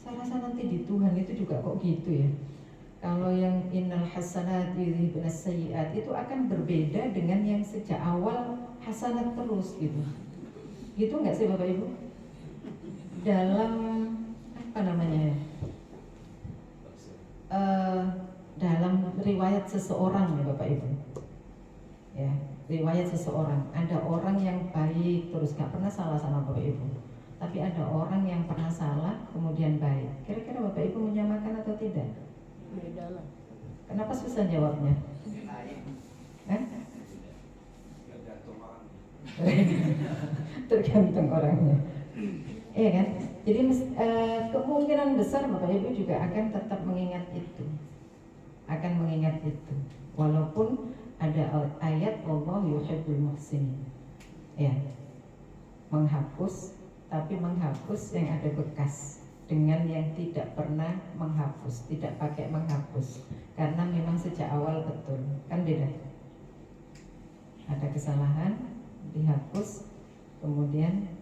Saya rasa nanti di Tuhan itu juga kok gitu ya. Kalau yang innal hasanat yudhibna sayyi'at itu akan berbeda dengan yang sejak awal hasanat terus gitu. Gitu nggak sih Bapak Ibu? Dalam apa namanya? Dalam riwayat seseorang ya Bapak Ibu. Ya, riwayat seseorang. Ada orang yang baik terus gak pernah salah sama Bapak Ibu. Tapi ada orang yang pernah salah kemudian baik. Kira-kira Bapak Ibu menyamakan atau tidak? Beda lah. Kenapa susah jawabnya? Tergantung orangnya. Iya kan? Jadi kemungkinan besar Bapak Ibu juga akan tetap mengingat itu. Walaupun ada ayat wallahu yuhibbul muhsinin. Ya. Menghapus, tapi menghapus yang ada bekas dengan yang tidak pernah menghapus, tidak pakai menghapus. Karena memang sejak awal betul. Kan beda. Ada kesalahan dihapus, kemudian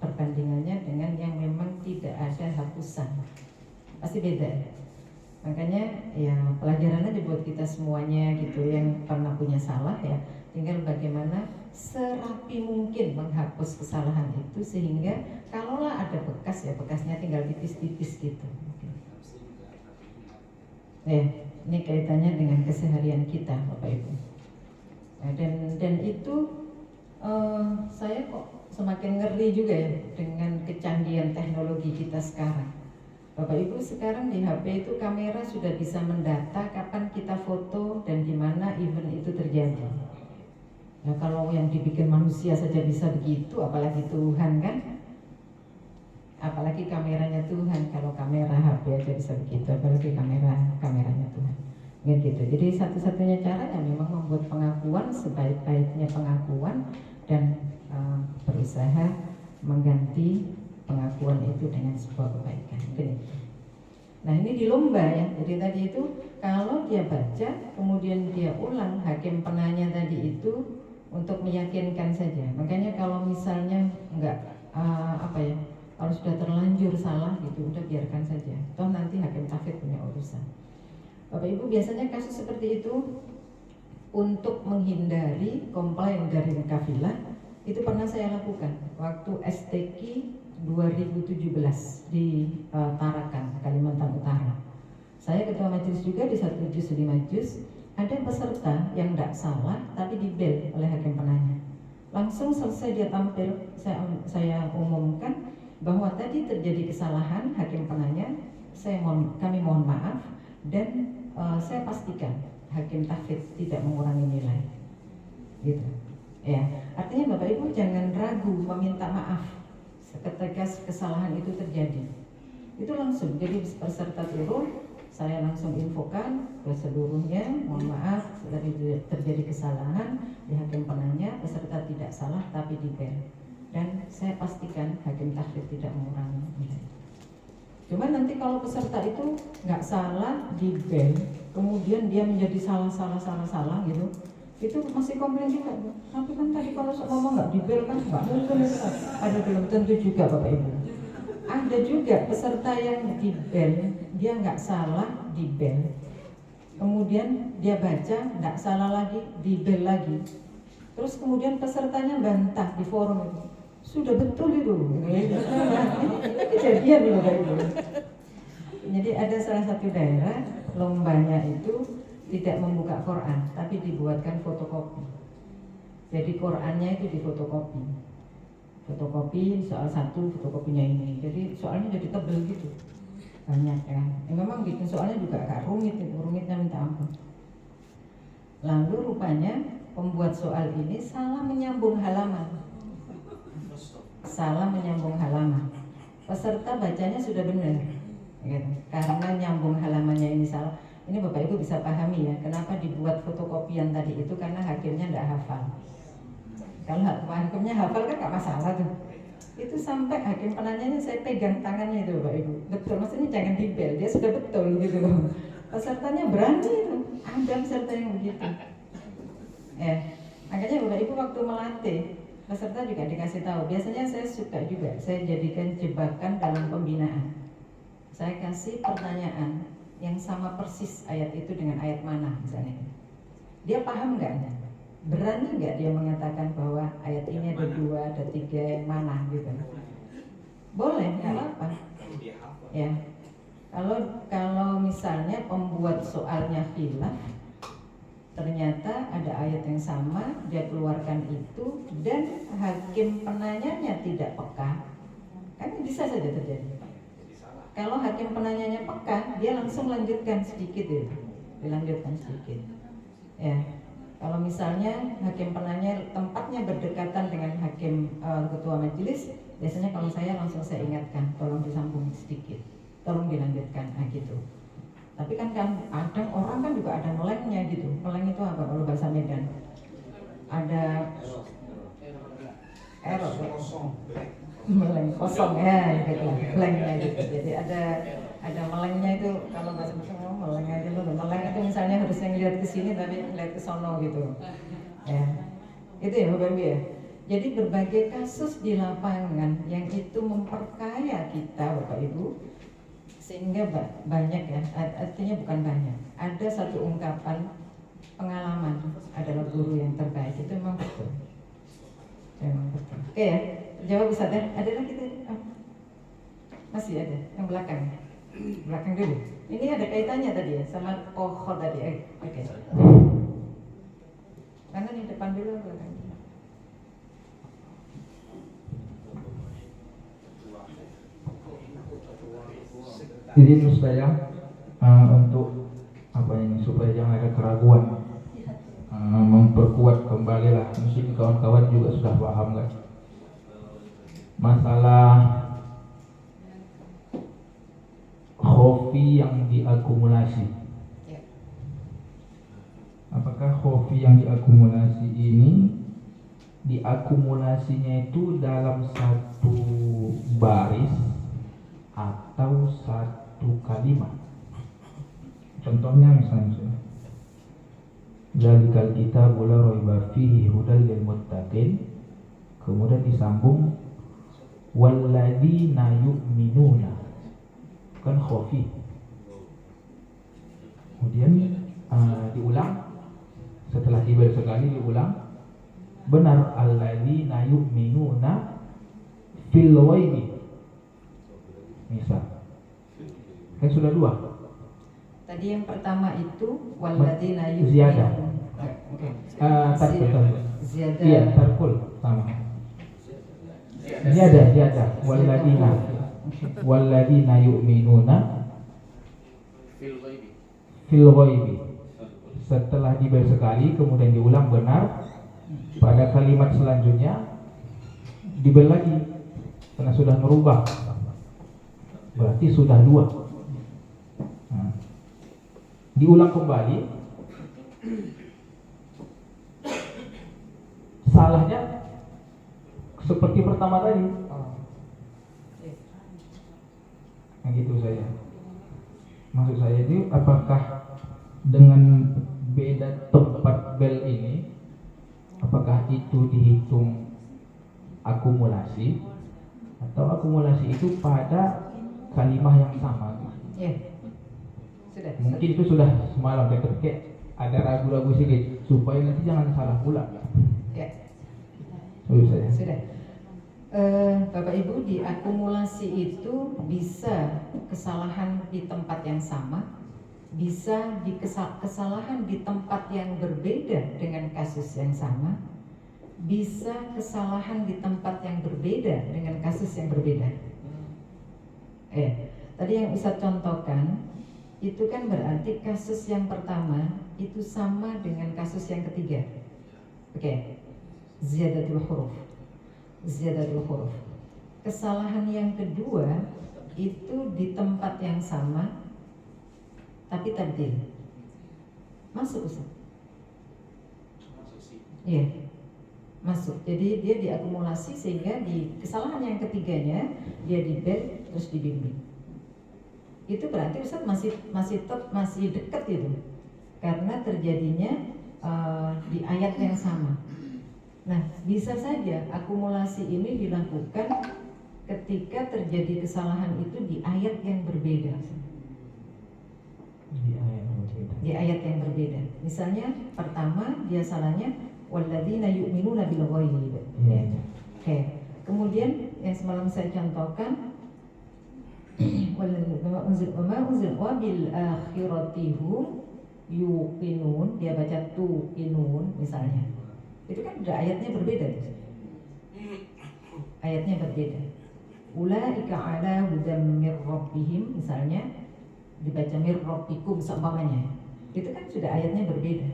perbandingannya dengan yang memang tidak ada hapusan, pasti beda. Makanya ya pelajaran aja buat kita semuanya gitu yang pernah punya salah ya, tinggal bagaimana serapi mungkin menghapus kesalahan itu sehingga kalaulah ada bekas ya bekasnya tinggal tipis-tipis gitu. Ya, ini kaitannya dengan keseharian kita Bapak Ibu. Nah, dan itu saya kok semakin ngeri juga ya dengan kecanggihan teknologi kita sekarang. Bapak Ibu sekarang di HP itu kamera sudah bisa mendata kapan kita foto dan di mana event itu terjadi. Nah kalau yang dibikin manusia saja bisa begitu, apalagi Tuhan kan? Apalagi kameranya Tuhan. Kalau kamera HP aja bisa begitu, apalagi kameranya Tuhan. Gitu. Jadi satu-satunya cara ya memang membuat pengakuan sebaik-baiknya pengakuan dan berusaha mengganti pengakuan itu dengan sebuah kebaikan. Nah ini di lomba ya. Jadi tadi itu kalau dia baca kemudian dia ulang, hakim penanya tadi itu untuk meyakinkan saja. Makanya kalau misalnya enggak kalau sudah terlanjur salah gitu, udah biarkan saja. Toh nanti hakim tahfidz punya urusan. Bapak Ibu biasanya kasus seperti itu untuk menghindari komplain dari kafilah itu pernah saya lakukan waktu STQ 2017 di Tarakan, Kalimantan Utara. Saya ketua majelis juga di 1 juz 5 juz. Ada peserta yang tidak salah tapi dibel oleh hakim penanya. Langsung selesai dia tampil, saya umumkan bahwa tadi terjadi kesalahan hakim penanya. Kami mohon maaf dan saya pastikan hakim tahfidz tidak mengurangi nilai. Gitu. Ya, artinya Bapak Ibu jangan ragu meminta maaf ketika kesalahan itu terjadi. Itu langsung, jadi peserta turun, saya langsung infokan ke seluruhnya, mohon maaf terjadi kesalahan di hakim penanya, peserta tidak salah tapi dibel. Dan saya pastikan hakim tahfidz tidak mengurangi nilai. Cuma nanti kalau peserta itu nggak salah dibel, kemudian dia menjadi salah gitu, itu masih komplain juga, Bu. Tapi kan tadi kalau ngomong nggak dibel kan nggak mungkin. Ada belum tentu juga Bapak Ibu. Ada juga peserta yang dibel, dia nggak salah dibel. Kemudian dia baca, nggak salah lagi, dibel lagi. Terus kemudian pesertanya bantah di forum itu. Sudah betul itu. Ini kejadian nih Bapak Ibu. Jadi ada salah satu daerah lombanya itu tidak membuka Quran, tapi dibuatkan fotokopi. Jadi Qurannya itu difotokopi. Fotokopi soal satu, fotokopinya ini. Jadi soalnya jadi tebel gitu. Banyak ya. Memang bikin soalnya juga agak rumit, rumitnya minta ampun. Lalu rupanya pembuat soal ini salah menyambung halaman. Salah menyambung halaman. Peserta bacanya sudah benar. Gitu. Karena nyambung halamannya ini salah. Ini Bapak Ibu bisa pahami ya, kenapa dibuat fotokopian tadi itu, karena hakimnya tidak hafal. Kalau hakimnya hafal kan nggak masalah tuh. Itu sampai hakim penanyanya saya pegang tangannya itu Bapak Ibu. Betul, maksudnya jangan dibel, dia sudah betul gitu loh. Pesertanya berani itu, ada peserta yang begitu. Makanya Bapak Ibu waktu melatih, peserta juga dikasih tahu. Biasanya saya suka juga, saya jadikan jebakan dalam pembinaan. Saya kasih pertanyaan yang sama persis ayat itu dengan ayat mana misalnya. Dia paham nggak? Berani nggak dia mengatakan bahwa ayat ini ada 2, ada 3, yang mana gitu? Boleh, nggak apa-apa. Ya. Kalau misalnya pembuat soalnya khilaf, ternyata ada ayat yang sama, dia keluarkan itu, dan hakim penanyanya tidak peka, kan bisa saja terjadi. Kalau hakim penanyanya peka, dia langsung lanjutkan sedikit ya, dilanjutkan sedikit. Ya, kalau misalnya hakim penanya tempatnya berdekatan dengan hakim ketua majelis, biasanya kalau saya langsung saya ingatkan, tolong disambung sedikit, tolong dilanjutkan, gitu. Tapi kan kadang orang kan juga ada melengnya gitu. Meleng itu apa kalau bahasa Medan? Ada error. Meleng kosong ya gitu, melengnya gitu. Jadi ada melengnya itu, kalau bahasa Medan meleng aja loh. Meleng itu misalnya harusnya ngeliat ke sini tapi ngeliat ke sono gitu. Ya. Itu ya Bapak Ibu ya. Jadi berbagai kasus di lapangan yang itu memperkaya kita Bapak Ibu, sehingga banyak ya, artinya bukan banyak. Ada satu ungkapan, pengalaman adalah guru yang terbaik, itu memang betul. Memang betul. Oke ya. Jawab Ustaz ya. Ada lagi tadi? Masih ada yang belakang. Belakang dulu. Ini ada kaitannya tadi ya sama pohon tadi. Oke. Mana di depan dulu, belakang dulu. Jadi saya untuk apa ini, supaya jangan ada keraguan, memperkuat kembali lah. Mungkin kawan-kawan juga sudah paham kan masalah khofi yang diakumulasi. Apakah khofi yang diakumulasi ini diakumulasinya itu dalam satu baris atau satu kalimat? Contohnya misalnya, Zalikal kitabu la raiba fihi hudal lil muttaqin, kemudian disambung walladzina yu'minuna, kan khofi. Kemudian diulang, setelah dibel sekali diulang, benar alladzina yu'minuna fil ghaibi. Misal, kan sudah 2. Tadi yang pertama itu walladzina ziyadah. Ziyadah. Iya, tarkul sama. Ziyadah walladzina yu'minuna fil ghaibi. Setelah dibel sekali kemudian diulang benar, pada kalimat selanjutnya dibel lagi karena sudah merubah, berarti sudah 2. Diulang kembali, salahnya seperti pertama tadi. Nah gitu saya. Maksud saya itu apakah dengan beda tempat bel ini apakah itu dihitung akumulasi atau akumulasi itu pada kalimah yang sama? Ya, sudah. Mungkin itu sudah semalam kayak ada ragu-ragu sedikit supaya nanti jangan salah pula. Ya, Saya. sudah. Bapak Ibu, di akumulasi itu bisa kesalahan di tempat yang sama, bisa di kesalahan di tempat yang berbeda dengan kasus yang sama, bisa kesalahan di tempat yang berbeda dengan kasus yang berbeda. Tadi yang Ustadz contohkan itu kan berarti kasus yang pertama itu sama dengan kasus yang ketiga. Oke. Ziyadatul huruf. Kesalahan yang kedua itu di tempat yang sama tapi tabdil. Masuk Ustaz? Iya, masuk. Jadi dia diakumulasi sehingga di kesalahan yang ketiganya dia dibel terus dibimbing. Itu berarti Ustaz masih dekat itu karena terjadinya di ayat yang sama. Nah, bisa saja akumulasi ini dilakukan ketika terjadi kesalahan itu di ayat yang berbeda. Di ayat yang berbeda. Misalnya pertama dia salahnya walladzina yu'minuna bil ghaib. Oke. Kemudian yang semalam saya contohkan wa bil akhirati hum yuqinun, dia baca tuqinun misalnya. Itu kan udah ayatnya berbeda. Ayatnya berbeda. Ulaika ala hudam mir rabbihim misalnya dibaca mir rabbikum seumpamanya. Itu kan sudah ayatnya berbeda.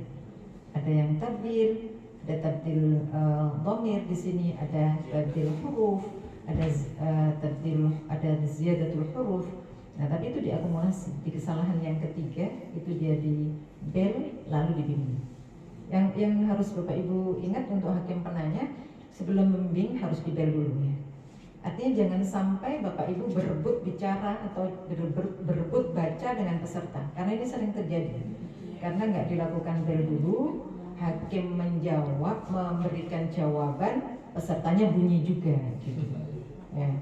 Ada yang tabdil, ada tabdil dhamir di sini, ada tabdil huruf, ada tabdil, ada ziyadatul huruf. Nah, tapi itu diakumulasi. Di kesalahan yang ketiga itu dia di bel lalu dibimbing. Yang harus Bapak Ibu ingat untuk hakim penanya, sebelum membimbing harus dibel dulu ya. Artinya jangan sampai Bapak Ibu berebut bicara atau berebut baca dengan peserta, karena ini sering terjadi. Karena nggak dilakukan bel dulu, hakim menjawab, memberikan jawaban, pesertanya bunyi juga gitu. Ya.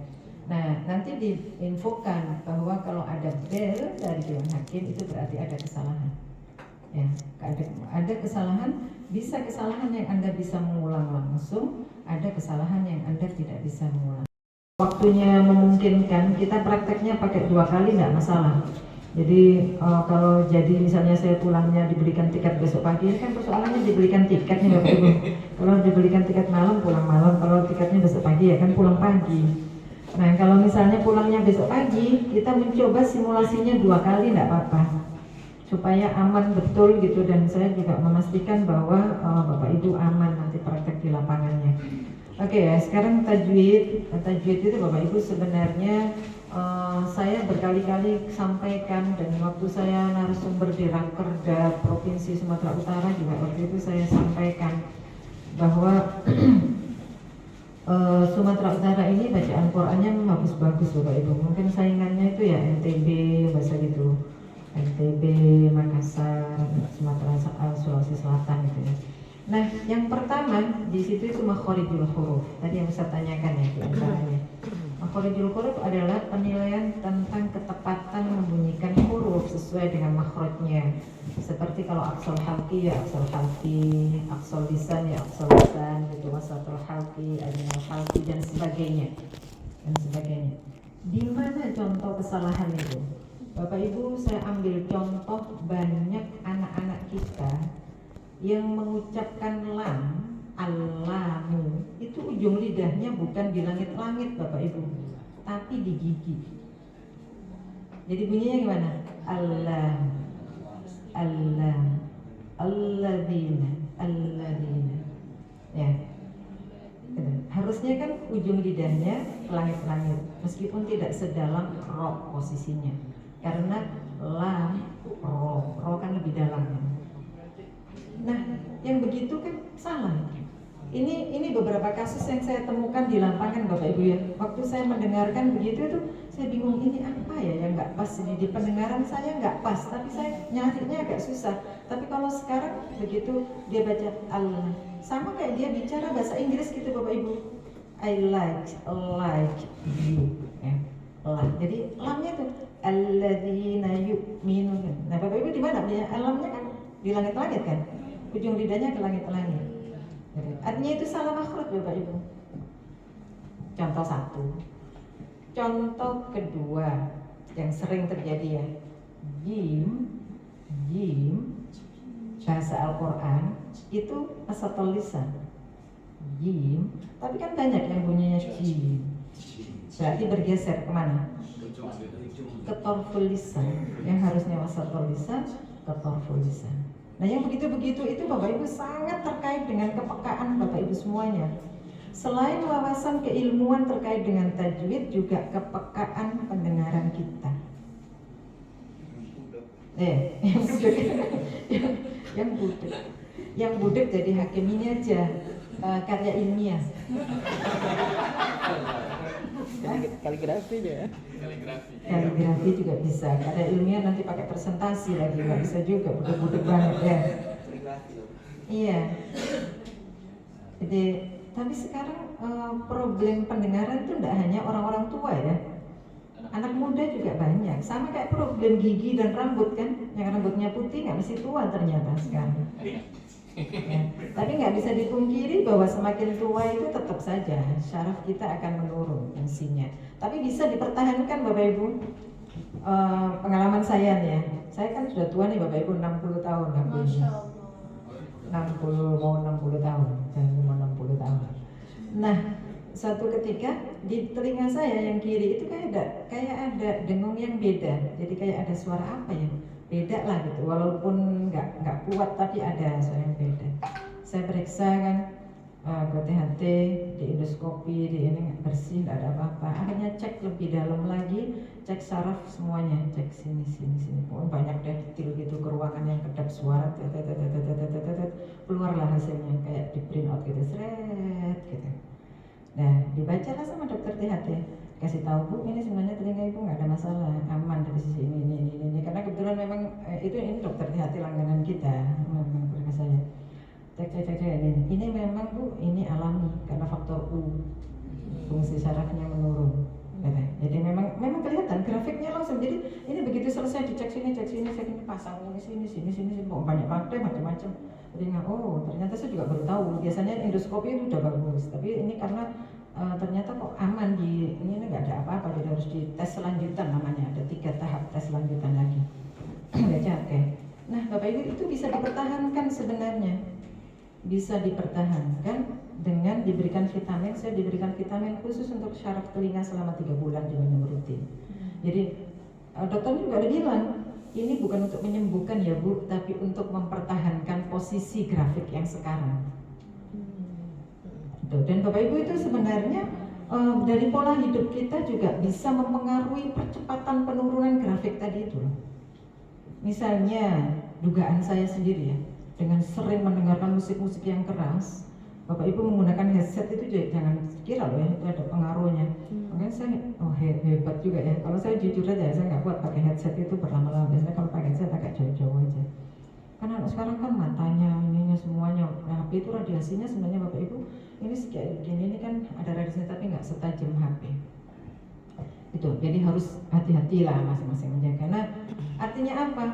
Nah, nanti diinfokan bahwa kalau ada bel dari dewan hakim itu berarti ada kesalahan. Ya, ada kesalahan, bisa kesalahan yang Anda bisa mengulang langsung, ada kesalahan yang Anda tidak bisa mengulang. Waktunya memungkinkan, kita prakteknya pakai 2 kali nggak masalah. Jadi kalau jadi misalnya saya pulangnya dibelikan tiket besok pagi, kan persoalannya dibelikan tiketnya Bapak Ibu. Kalau dibelikan tiket malam pulang malam, kalau tiketnya besok pagi ya kan pulang pagi. Nah, kalau misalnya pulangnya besok pagi, kita mencoba simulasinya 2 kali nggak apa-apa, supaya aman betul gitu, dan saya juga memastikan bahwa Bapak Ibu aman nanti praktek di lapangannya. Oke ya, sekarang tajwid itu Bapak Ibu sebenarnya saya berkali-kali sampaikan, dan waktu saya narasumber di Rakerda Provinsi Sumatera Utara juga waktu itu saya sampaikan bahwa Sumatera Utara ini bacaan Qurannya bagus-bagus Bapak Ibu. Mungkin saingannya itu ya NTB bahasa gitu, NTB, Makassar, Sumatera, Sulawesi Selatan gitu ya. Nah, yang pertama di situ itu makhorijul huruf. Tadi yang saya tanyakan ya di antaranya. Makhorijul huruf adalah penilaian tentang ketepatan membunyikan huruf sesuai dengan makhrajnya. Seperti kalau aksal halqi ya aksal halqi, aksal lisan ya aksal lisan, gitu, wasatul halqi, adinal halqi dan sebagainya. Di mana contoh kesalahan itu? Bapak Ibu, saya ambil contoh banyak anak-anak kita yang mengucapkan lam, al-lamu, itu ujung lidahnya bukan di langit-langit Bapak Ibu, tapi di gigi. Jadi bunyinya gimana? Allah, Allah, alladzina, alladzina. Ya. Harusnya kan ujung lidahnya ke langit-langit, meskipun tidak sedalam ro posisinya. Karena lam, ro kan lebih dalam. Nah, yang begitu kan salah. Ini beberapa kasus yang saya temukan di lapangan Bapak Ibu ya. Waktu saya mendengarkan begitu tuh saya bingung ini apa ya yang nggak pas ini di pendengaran saya nggak pas, tapi saya nyarinya agak susah. Tapi kalau sekarang begitu dia baca Allah, sama kayak dia bicara bahasa Inggris gitu Bapak Ibu. I like you. Ya. Lah. Jadi lamnya tuh alladzina yu'minun. Nah Bapak Ibu di mana dia? Lamnya kan di langit-langit kan, ujung lidahnya ke langit-langit. Artinya itu salah makhraj Bapak Ibu. Contoh satu. Contoh kedua yang sering terjadi ya, jim bahasa Al-Quran itu asal lisan jim, tapi kan banyak yang bunyinya jim, berarti bergeser kemana? Ke torful lisan, yang harusnya wasatol lisan ke torful lisan. Nah yang begitu-begitu itu Bapak Ibu sangat terkait dengan kepekaan Bapak Ibu semuanya. Selain wawasan keilmuan terkait dengan tajwid, juga kepekaan pendengaran kita. Yang budek jadi hakim ini aja karya ilmiah. Kaligrafi ya. Kaligrafi juga bisa. Karya ilmiah nanti pakai presentasi lagi, nggak bisa juga, budek-budek banget ya. Iya. Jadi tapi sekarang problem pendengaran itu tidak hanya orang-orang tua ya, anak muda juga banyak. Sama kayak problem gigi dan rambut kan, yang rambutnya putih nggak mesti tua ternyata sekarang. Ya. Tapi nggak bisa dipungkiri bahwa semakin tua itu tetap saja syaraf kita akan menurun fungsinya. Tapi bisa dipertahankan Bapak Ibu. Pengalaman saya nih ya, saya kan sudah tua nih Bapak Ibu, 60 tahun hampir. 60 tahun, saya mau 60 tahun. Nah, suatu ketika di telinga saya yang kiri itu kayak ada dengung yang beda. Jadi kayak ada suara apa ya? Beda lah gitu. Walaupun nggak kuat tapi ada suara yang beda. Saya periksa kan ke THT, di endoskopi, di ini nggak bersih, nggak ada apa-apa. Akhirnya cek lebih dalam lagi, cek saraf semuanya, cek sini. Pokoknya banyak deh detail gitu ke ruangan yang kedap suara, keluarlah hasilnya kayak di print out gitu, seret gitu. Nah, dibacalah sama dokter THT, kasih tahu Bu, ini sebenarnya telinga Ibu nggak ada masalah, aman dari sisi ini. Karena kebetulan memang ini dokter THT langganan kita, memang keluarga saya. Cek ini memang Bu, ini alami karena faktor U, fungsi sarafnya menurun. Jadi memang kelihatan grafiknya langsung. Jadi ini begitu selesai dicek sini, pasang ini sini, banyak partai macam-macam. Jadi ternyata saya juga baru tahu. Biasanya endoskopi itu udah bagus, tapi ini karena ternyata kok aman di ini nggak ada apa-apa. Jadi harus dites selanjutan namanya. Ada 3 tahap tes lanjutan lagi. Oke. Nah Bapak Ibu itu bisa dipertahankan sebenarnya. Bisa dipertahankan dengan diberikan vitamin. Saya diberikan vitamin khusus untuk syaraf telinga selama 3 bulan dengan minum rutin. Jadi dokter juga ada bilang ini bukan untuk menyembuhkan ya Bu, tapi untuk mempertahankan posisi grafik yang sekarang. Dan Bapak Ibu itu sebenarnya dari pola hidup kita juga bisa mempengaruhi percepatan penurunan grafik tadi itu. Misalnya dugaan saya sendiri ya, dengan sering mendengarkan musik-musik yang keras, Bapak Ibu menggunakan headset itu jangan kira loh ya, itu ada pengaruhnya. Makanya saya hebat juga ya. Kalau saya jujur aja, saya nggak kuat pakai headset itu berlama-lama. Biasanya kalau pakai headset agak jauh-jauh aja. Karena sekarang kan matanya, ininya semuanya. Nah, HP itu radiasinya sebenarnya Bapak Ibu ini kayak gini, ini kan ada radiasinya tapi nggak setajam HP. Itu, jadi harus hati-hati lah masing-masing menjaga. Nah, artinya apa?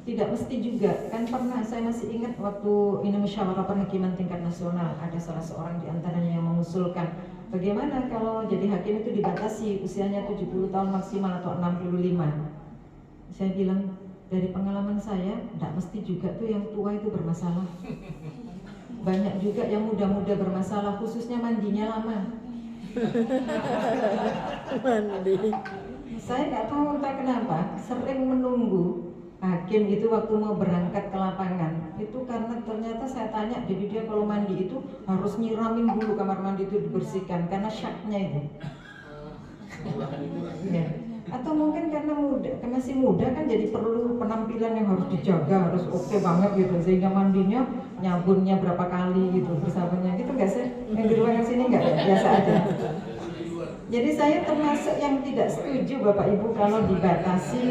Tidak mesti juga, kan pernah saya masih ingat waktu ini musyawarah perhakiman tingkat nasional, ada salah seorang di antaranya yang mengusulkan bagaimana kalau jadi hakim itu dibatasi usianya 70 tahun maksimal atau 65. Saya bilang dari pengalaman saya tidak mesti juga tuh yang tua itu bermasalah. Banyak juga yang muda-muda bermasalah, khususnya mandinya lama. Mandi. Saya nggak tahu entah kenapa sering menunggu hakim itu waktu mau berangkat ke lapangan itu karena ternyata saya tanya, jadi dia kalau mandi itu harus nyiramin dulu kamar mandi itu dibersihkan karena syaknya itu. Ya. Atau mungkin karena masih muda kan jadi perlu penampilan yang harus dijaga, harus oke banget gitu, sehingga mandinya nyabunnya berapa kali gitu bersabunnya gitu nggak sih? Yang di ruangan sini nggak ya? Biasa aja. Jadi saya termasuk yang tidak setuju Bapak Ibu kalau dibatasi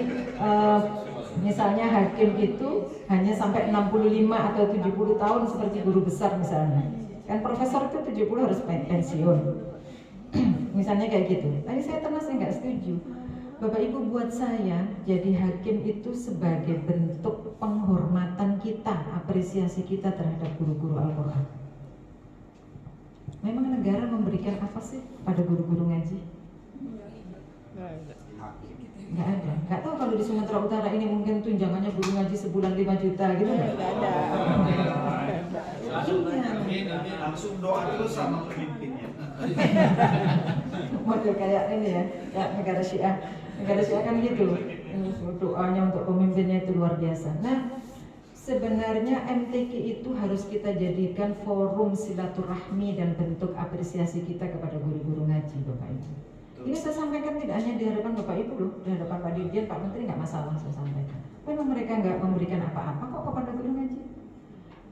misalnya hakim itu hanya sampai 65 atau 70 tahun seperti guru besar misalnya. Kan profesor itu 70 harus pensiun. Misalnya kayak gitu. Tapi saya termasuk nggak setuju. Bapak Ibu, buat saya jadi hakim itu sebagai bentuk penghormatan kita, apresiasi kita terhadap guru-guru Al-Quran. Memang negara memberikan apa sih pada guru-guru ngaji? Nggak ada. Nggak tahu kalau di Sumatera Utara ini mungkin tunjangannya guru ngaji sebulan 5 juta gitu nggak? Nggak ada. Langsung doa terus sama pemimpinnya. Model kayak ini ya, kayak negara Syiah. Negara Syiah kan gitu. Doanya untuk pemimpinnya itu luar biasa. Nah, sebenarnya MTQ itu harus kita jadikan forum silaturahmi dan bentuk apresiasi kita kepada guru-guru ngaji, Bapak Ibu. Ini saya sampaikan tidak hanya di hadapan Bapak Ibu loh, di hadapan Pak Dirjen, Pak Menteri nggak masalah saya sampaikan. Memang mereka nggak memberikan apa-apa kok kepada guru ngaji.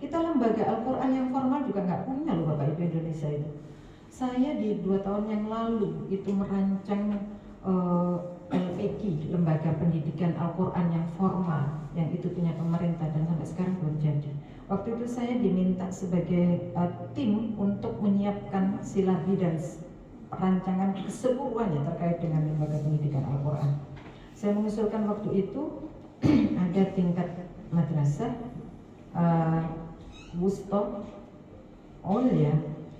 Kita lembaga Al-Quran yang formal juga nggak punya loh Bapak Ibu Indonesia itu. Saya di 2 tahun yang lalu itu merancang LPQ, Lembaga Pendidikan Al-Quran yang formal, yang itu punya pemerintah dan sampai sekarang belum jadi. Waktu itu saya diminta sebagai tim untuk menyiapkan silabi dan rancangan keseluruhannya terkait dengan Lembaga Pendidikan Al-Quran. Saya mengusulkan waktu itu ada tingkat madrasah, wusta, ya,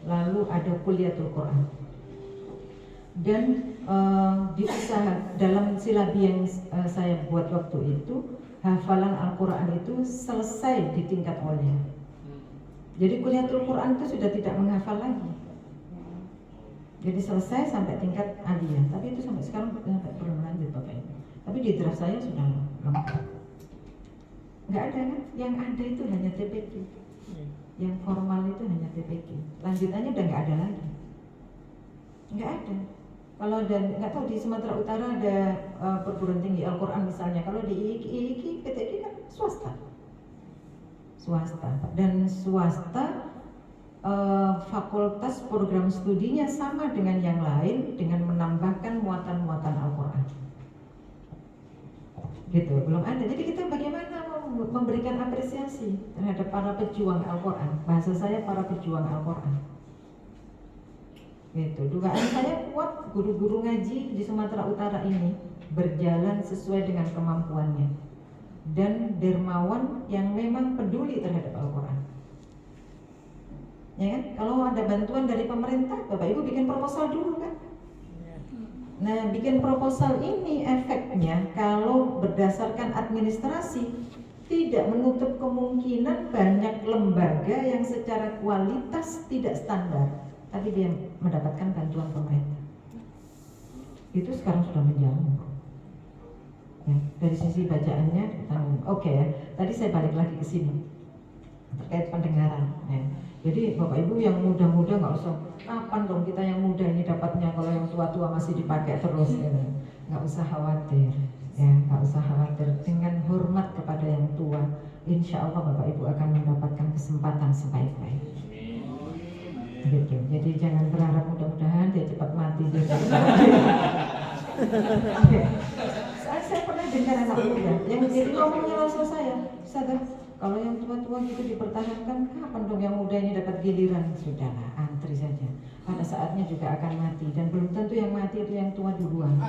lalu ada kuliatul Quran. Dan diusaha dalam silabi yang saya buat waktu itu, hafalan Al-Quran itu selesai di tingkat olia. Jadi kuliatul Quran itu sudah tidak menghafal lagi. Jadi selesai sampai tingkat aliyah. Tapi itu sampai sekarang belum lanjut Bapak Ibu. Tapi di draft saya sudah lengkap. Nggak ada kan? Yang ada itu hanya TPQ. Yang formal itu hanya TPQ. Lanjutannya udah nggak ada lagi. Nggak ada. Kalau nggak tahu di Sumatera Utara ada perguruan tinggi Al-Quran misalnya. Kalau di IIKI, PTQ kan swasta. Dan swasta fakultas program studinya sama dengan yang lain dengan menambahkan muatan-muatan Al-Quran. Gitu, belum ada. Jadi kita bagaimana memberikan apresiasi terhadap para pejuang Al-Quran. Bahasa saya para pejuang Al-Quran. Gitu. Dugaan saya kuat guru-guru ngaji di Sumatera Utara ini berjalan sesuai dengan kemampuannya dan dermawan yang memang peduli terhadap Al-Quran. Ya kan? Kalau ada bantuan dari pemerintah, Bapak Ibu bikin proposal dulu kan? Nah, bikin proposal ini efeknya kalau berdasarkan administrasi tidak menutup kemungkinan banyak lembaga yang secara kualitas tidak standar, tapi dia mendapatkan bantuan pemerintah. Itu sekarang sudah menjamur. Ya, dari sisi bacaannya, oke ya. Tadi saya balik lagi ke sini terkait pendengaran. Ya. Jadi Bapak Ibu yang muda-muda nggak usah, kapan dong kita yang muda ini dapatnya kalau yang tua-tua masih dipakai terus gitu. Nggak usah khawatir, ya nggak usah khawatir. Dengan hormat kepada yang tua, insya Allah Bapak Ibu akan mendapatkan kesempatan sebaik-baik. Gitu. Jadi jangan berharap mudah-mudahan dia cepat mati. Saya pernah dengar anak muda yang jadi ngomongnya langsung saya, kalau yang tua-tua gitu dipertahankan, kapan dong yang muda ini dapat giliran? Sudahlah, antri saja. Pada saatnya juga akan mati dan belum tentu yang mati itu yang tua duluan.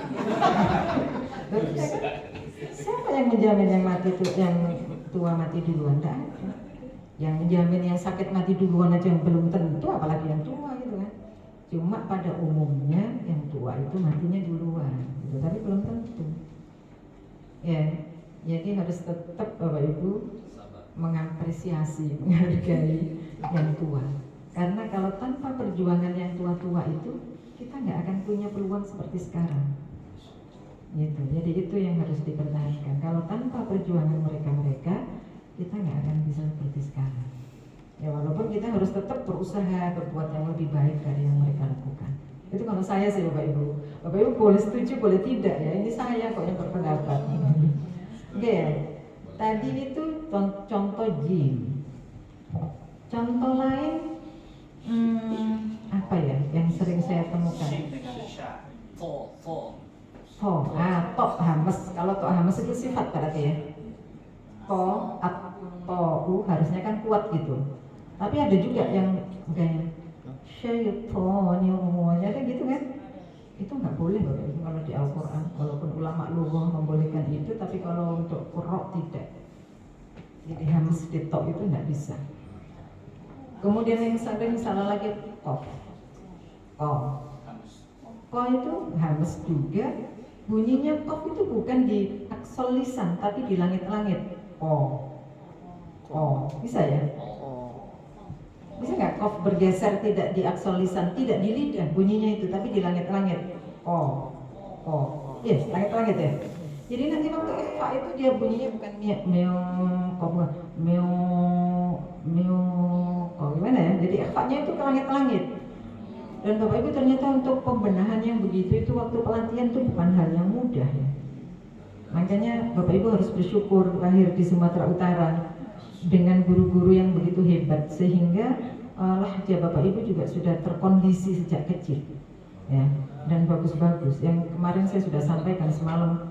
Siapa yang menjamin yang mati itu yang tua mati duluan? Tidak ada. Yang menjamin yang sakit mati duluan aja yang belum tentu, apalagi yang tua gitu kan. Cuma pada umumnya yang tua itu matinya duluan, gitu. Tapi belum tentu. Ya, jadi harus tetap Bapak Ibu mengapresiasi, menghargai yang tua. Karena kalau tanpa perjuangan yang tua-tua itu, kita nggak akan punya peluang seperti sekarang. Gitu. Jadi itu yang harus dipertahankan. Kalau tanpa perjuangan mereka-mereka, kita nggak akan bisa seperti sekarang. Ya walaupun kita harus tetap berusaha berbuat yang lebih baik dari yang mereka lakukan. Itu kalau saya sih Bapak Ibu. Bapak Ibu boleh setuju, boleh tidak ya. Ini saya kok yang berpendapat. Oke ya. Tadi itu contoh jin. Contoh lain, apa ya yang sering saya temukan? Fo. Tok hames. Kalau tok hames itu sifat berarti ya. To harusnya kan kuat gitu. Tapi ada juga yang kayak syaitonirrajim, ada gitu kan? Itu nggak boleh Bapak Ibu kalau di Al-Quran. Walaupun ulama lughah membolehkan itu, tapi kalau untuk qurra tidak. Jadi hames di tok itu nggak bisa. Kemudian yang sering salah lagi kof. Ko itu hames juga. Bunyinya kof itu bukan di aksol lisan tapi di langit-langit. Bisa ya? Bisa nggak kof bergeser tidak di aksol lisan, tidak di lidah bunyinya itu tapi di langit-langit. Yes, langit-langit ya. Jadi nanti waktu ikhfa itu dia bunyinya bukan gimana ya? Jadi ikhfa-nya itu ke langit-langit. Dan Bapak Ibu ternyata untuk pembenahan yang begitu itu waktu pelatihan itu bukan hal yang mudah ya. Makanya Bapak Ibu harus bersyukur lahir di Sumatera Utara dengan guru-guru yang begitu hebat sehingga lahja Bapak Ibu juga sudah terkondisi sejak kecil ya, dan bagus-bagus. Yang kemarin saya sudah sampaikan semalam,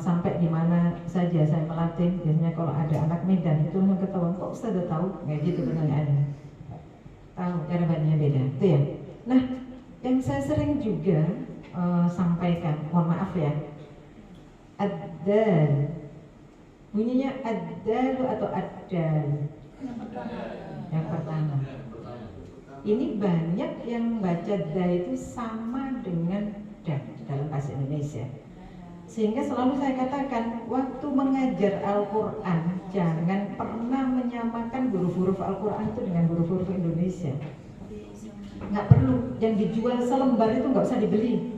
sampai di mana saja saya melatih. Biasanya kalau ada anak Medan itu langsung ketahuan, kok Ustaz udah tahu kayak gitu pertanyaannya. Tahu cara bacanya beda itu ya. Nah, yang saya sering juga sampaikan, mohon maaf ya, ad-dal bunyinya ad-dal atau ad-dal yang pertama. Ini banyak yang baca da itu sama dengan da dalam bahasa Indonesia. Sehingga selalu saya katakan, waktu mengajar Al-Quran jangan pernah menyamakan huruf-huruf Al-Quran itu dengan huruf-huruf Indonesia. Nggak perlu, yang dijual selembar itu nggak usah dibeli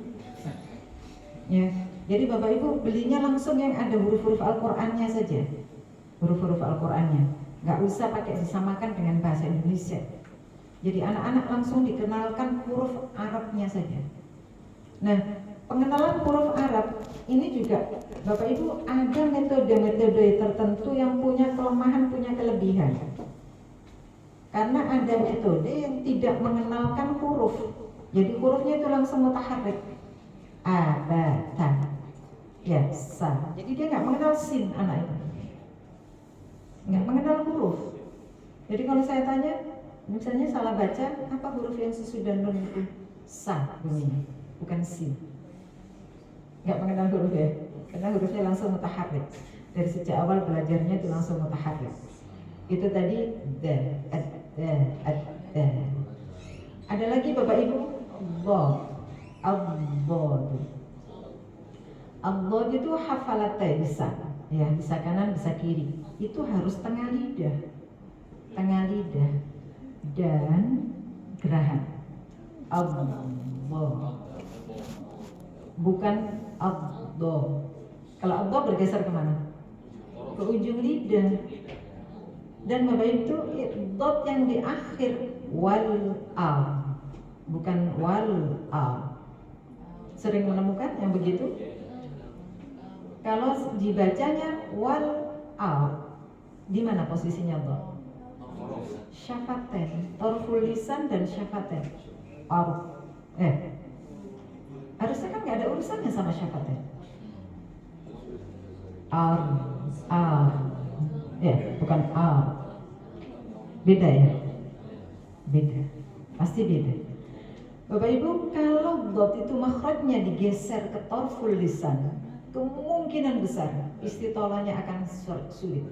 ya. Jadi Bapak Ibu belinya langsung yang ada huruf-huruf Al-Qur'annya saja, huruf-huruf Al-Qur'annya, nggak usah pakai disamakan dengan bahasa Indonesia. Jadi anak-anak langsung dikenalkan huruf Arabnya saja. Nah, pengenalan huruf Arab ini juga Bapak Ibu ada metode-metode tertentu yang punya kelemahan, punya kelebihan. Karena ada metode yang tidak mengenalkan huruf. Jadi hurufnya itu langsung mutaharrik. A, ba, ta, ya, sa. Jadi dia nggak mengenal sin, anak itu. Nggak mengenal huruf. Jadi kalau saya tanya, misalnya salah baca, apa huruf yang sesudah nun itu? Sa bunyinya, bukan sin. Nggak mengenal huruf ya. Karena hurufnya langsung mutaharrik. Dari sejak awal belajarnya itu langsung mutaharrik. Itu tadi da, ad. Ada lagi Bapak Ibu, Allah itu hafalatai bisa, ya bisa kanan bisa kiri. Itu harus tengah lidah dan gerahan. Allah, bukan Allah. Kalau Allah bergeser kemana? Ke ujung lidah. Dan Bapak itu dot yang di akhir wal a, bukan wal a. Sering menemukan yang begitu? Kalau dibacanya wal a, di mana posisinya dot? Syafaten, torful lisan dan syafaten. Harusnya kan nggak ada urusannya sama syafaten. Ya, bukan a. Beda ya? Beda. Pasti beda. Bapak Ibu, kalau dot itu makhrajnya digeser ke torful lisan, kemungkinan besar istitolahnya akan sulit.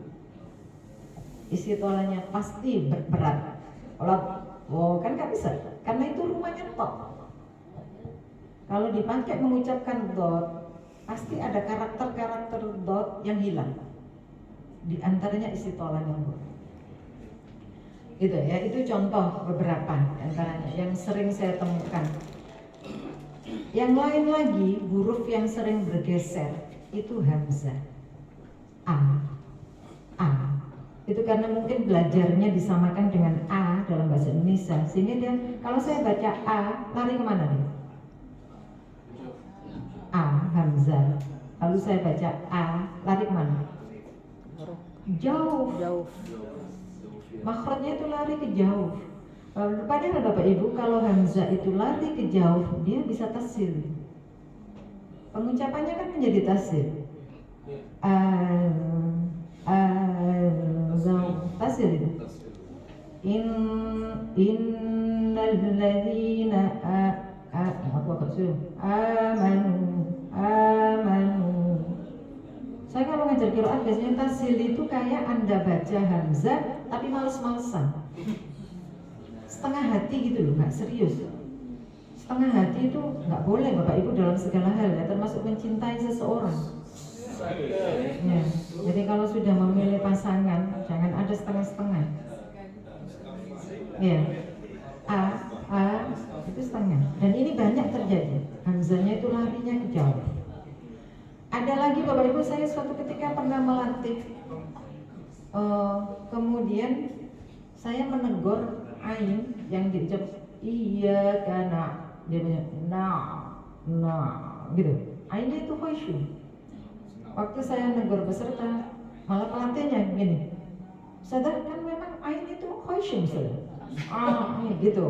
Istitolahnya pasti berat. Kalau kan nggak bisa, karena itu rumahnya tok. Kalau dipakai mengucapkan dot, pasti ada karakter-karakter dot yang hilang. Di antaranya istitolahnya. Gitu ya, itu contoh beberapa antaranya yang sering saya temukan. Yang lain lagi, huruf yang sering bergeser itu hamzah. A. Itu karena mungkin belajarnya disamakan dengan A dalam bahasa Indonesia, sehingga dia kalau saya baca A, lari kemana nih? A, hamzah. Lalu saya baca A, lari kemana? Jauh. makhrajnya itu lari ke jauh. Padahal Bapak Ibu kalau hamzah itu lari ke jauh, dia bisa tasil. Pengucapannya kan menjadi tasil. Tasil itu. Innal ladzina amanu. Saya kalau ngajar qiraat biasanya tasil itu kayak Anda baca hamzah tapi males-malesan. Setengah hati gitu loh, nggak serius. Setengah hati itu nggak boleh Bapak Ibu dalam segala hal ya, termasuk mencintai seseorang. Ya, jadi kalau sudah memilih pasangan jangan ada setengah-setengah. Ya, itu setengah. Dan ini banyak terjadi. Hamzahnya itu larinya ke jauh. Ada lagi Bapak Ibu, saya suatu ketika pernah melatih. Kemudian saya menegur ain yang diucap iya karena dia punya nah gitu. Ainnya itu khusyu. Waktu saya negur peserta, malah pelatihnya gini. Sadar kan memang ain itu khusyu misalnya. Gitu.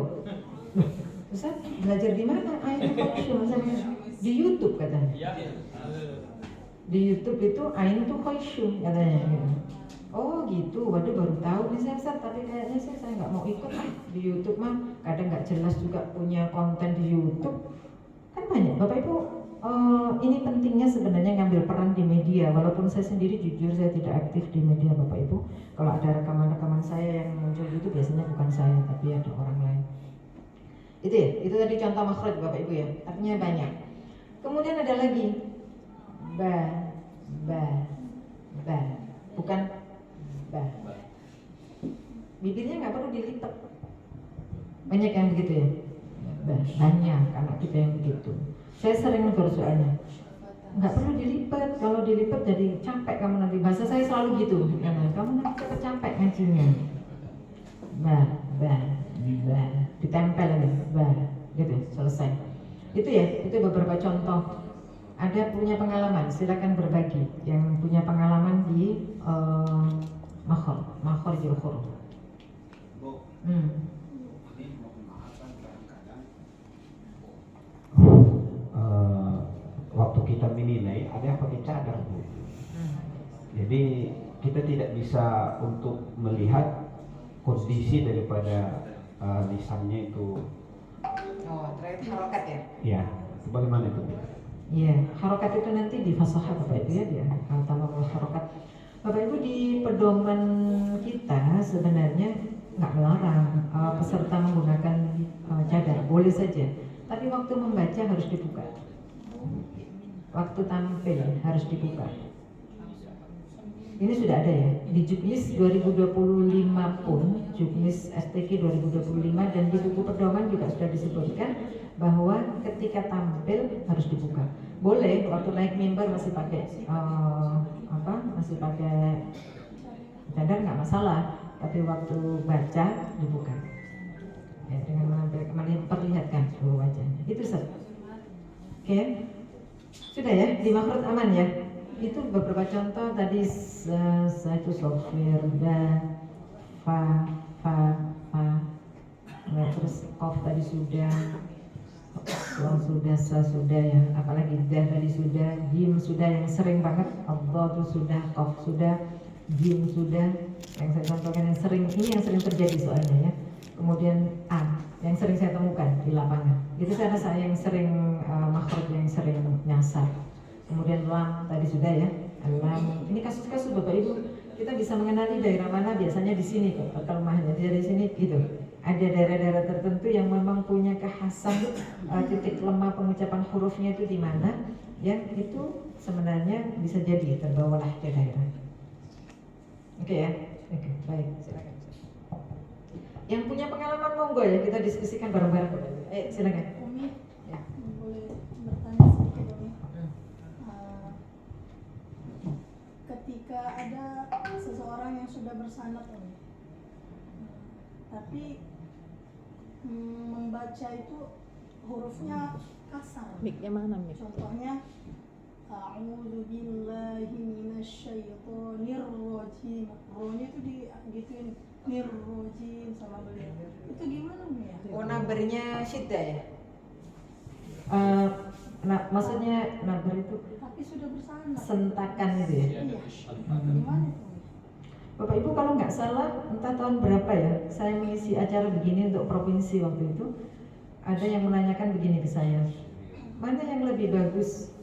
Ustaz belajar di mana ain khusyu misalnya? Di YouTube katanya. Di YouTube itu ain itu khusyu katanya gitu. Oh gitu, waduh baru tahu nih saya, tapi kayaknya saya nggak mau ikut di YouTube mah, kadang nggak jelas juga punya konten di YouTube. Kan banyak Bapak Ibu, ini pentingnya sebenarnya ngambil peran di media. Walaupun saya sendiri jujur saya tidak aktif di media Bapak Ibu. Kalau ada rekaman-rekaman saya yang muncul itu biasanya bukan saya, tapi ada orang lain. Itu ya, itu tadi contoh makhraj Bapak Ibu ya, artinya banyak. Kemudian ada lagi, ba, bukan ba. Bibirnya nggak perlu dilipat. Banyak yang begitu ya. Banyak anak kita yang begitu. Saya sering negur soalnya. Nggak perlu dilipat. Kalau dilipat jadi capek kamu nanti. Bahasa saya selalu gitu. Kamu nanti cepet capek ngajinya. Ba. Ditempel lagi. Ba. Gitu. Selesai. Itu ya. Itu beberapa contoh. Ada punya pengalaman. Silakan berbagi. Yang punya pengalaman di makharijul huruf. Waktu kita menilai ada yang pakai cadar Bu. Jadi kita tidak bisa untuk melihat kondisi daripada lisannya itu. Terkait harokat ya? Ya, bagaimana itu? Iya, harokat itu nanti di fasahah Bapak Ibu ya, dia tambah harokat. Bapak Ibu di pedoman kita sebenarnya nggak melarang peserta menggunakan cadar, boleh saja. Tapi waktu membaca harus dibuka. Waktu tampil harus dibuka. Ini sudah ada ya di Juknis 2025 pun, Juknis STQ 2025 dan di buku pedoman juga sudah disebutkan bahwa ketika tampil harus dibuka. Boleh waktu naik mimbar masih pakai masih pakai cadar nggak masalah, tapi waktu baca dibuka ya, dengan memperlihatkan seluruh wajahnya. Itu Oke. Sudah ya, di makhraj aman ya. Itu beberapa contoh tadi. Saya itu software dan fa nah, terus qaf tadi sudah, sudah ya, apalagi dah tadi sudah, jim sudah yang sering banget, Allah itu sudah, qaf sudah, jim sudah, yang saya contohkan yang sering, ini yang sering terjadi soalnya ya. Kemudian a yang sering saya temukan di lapangan, itu saya rasa yang sering makhraj yang sering nyasar. Kemudian lam tadi sudah ya, lam, ini kasus-kasus Bapak Ibu, kita bisa mengenali daerah mana biasanya di sini kok kelemahannya dari sini gitu. Ada daerah-daerah tertentu yang memang punya kekhasan titik lemah pengucapan hurufnya itu di mana, yang itu sebenarnya bisa jadi terbawalah ke daerah. Oke ya, oke, baik, silakan. Yang punya pengalaman monggo ya, kita diskusikan bareng-bareng. Silakan. Umi, ya. Boleh bertanya sedikit Umi? Ketika ada seseorang yang sudah bersanad Umi, tapi membaca itu hurufnya kasar. Mic-nya mana mic? Contohnya A'udzu billahi minasyaitonir rajim. Ro-nya itu digituin nirrojim sama beliau. Itu gimana Umi ya? Oh, nabernya syiddah ya? Maksudnya naber itu Tapi sudah bersama. sentakan itu ya? Iya. Gimana itu? Bapak Ibu kalau nggak salah entah tahun berapa ya, saya mengisi acara begini untuk provinsi waktu itu. Ada yang menanyakan begini ke saya, mana yang lebih bagus,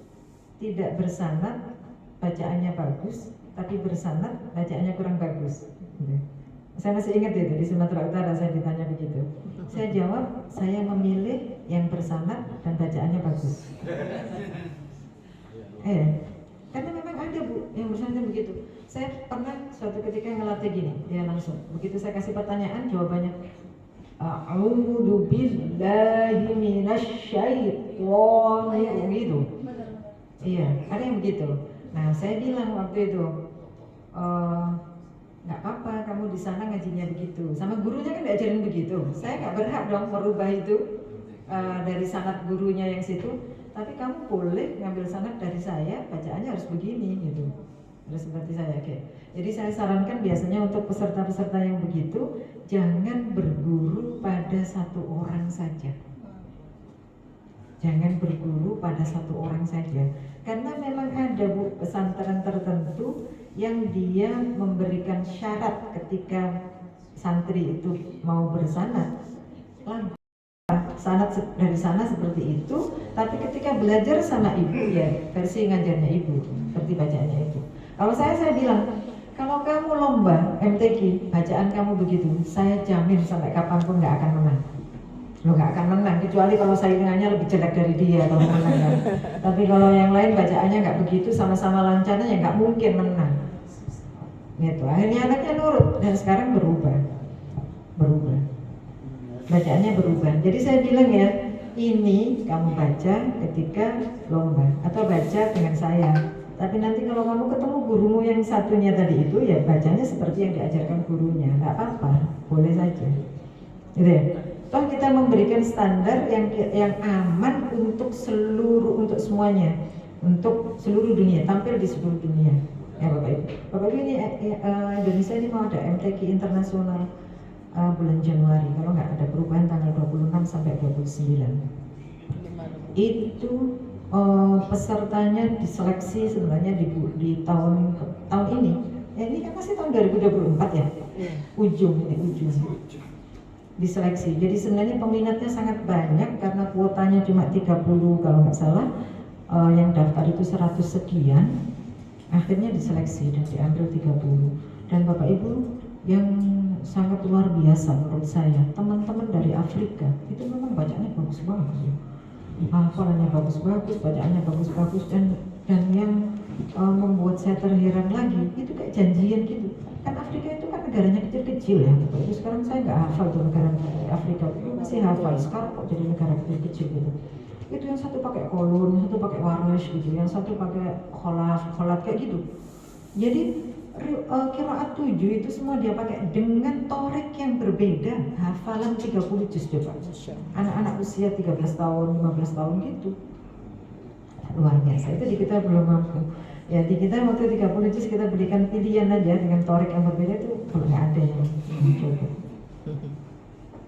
tidak bersanad bacaannya bagus, tapi bersanad bacaannya kurang bagus gitu. Saya masih ingat itu di Sumatera Utara saya ditanya begitu. Saya jawab, saya memilih yang bersanad dan bacaannya bagus. Karena memang ada Bu yang bersanad begitu. Saya pernah suatu ketika ngelatih gini, dia langsung begitu saya kasih pertanyaan jawabannya a'udzu billahi minasyaitonir gitu. Iya, ada yang begitu. Nah, saya bilang waktu itu nggak apa-apa kamu di sana ngajinya begitu. Sama gurunya kan diajarin begitu. Saya nggak berhak dong merubah itu dari sanad gurunya yang situ. Tapi kamu boleh ngambil sanad dari saya, bacaannya harus begini gitu. Harus seperti saya kayak. Jadi saya sarankan biasanya untuk peserta-peserta yang begitu jangan berguru pada satu orang saja. Jangan berguru pada satu orang saja. Karena memang ada Bu pesantren tertentu yang dia memberikan syarat ketika santri itu mau bersanad. Sanad dari sana seperti itu, tapi ketika belajar sama ibu ya versi ngajarnya ibu, seperti bacaannya ibu. Kalau saya bilang, kalau kamu lomba MTQ, bacaan kamu begitu, saya jamin sampai kapanpun nggak akan menang. Lo nggak akan menang, kecuali kalau saingannya lebih jelek dari dia kalau menang kan. Tapi kalau yang lain bacaannya nggak begitu, sama-sama lancarnya ya nggak mungkin menang. Gitu. Akhirnya anaknya nurut dan sekarang berubah. Bacaannya berubah. Jadi saya bilang ya, ini kamu baca ketika lomba atau baca dengan saya. Tapi nanti kalau kamu ketemu gurumu yang satunya tadi itu ya bacanya seperti yang diajarkan gurunya, nggak apa-apa, boleh saja. Gitu ya. Toh kita memberikan standar yang aman untuk semuanya, untuk seluruh dunia, tampil di seluruh dunia. Ya Bapak Ibu. Bapak Ibu ini Indonesia ini mau ada MTQ internasional bulan Januari, kalau nggak ada perubahan tanggal 26 sampai 29. Itu pesertanya diseleksi sebenarnya di tahun ini. Ya ini kan masih tahun 2024 ya. Ujung. Diseleksi. Jadi sebenarnya peminatnya sangat banyak karena kuotanya cuma 30 kalau nggak salah. Yang daftar itu 100 sekian. Akhirnya diseleksi dan diambil 30. Dan Bapak Ibu yang sangat luar biasa menurut saya, teman-teman dari Afrika itu memang bacaannya bagus-bagus ya. Hafalannya bagus-bagus, bacaannya bagus-bagus dan yang membuat saya terheran lagi itu kayak janjian gitu. Kan Afrika itu kan negaranya kecil-kecil ya. Itu sekarang saya nggak hafal tuh negara Afrika itu masih hafal, sekarang kok jadi negara kecil-kecil gitu. Itu yang satu pakai kolon, yang satu pakai waras gitu, yang satu pakai kholat kayak gitu. Jadi qiraat 7 itu semua dia pakai dengan torek yang berbeda, hafalan 30 juz coba. Anak-anak usia 13 tahun, 15 tahun gitu. Luar biasa, itu di kita belum mampu. Ya di kita waktu 30 juz kita berikan pilihan aja dengan torek yang berbeda itu belum ada yang coba.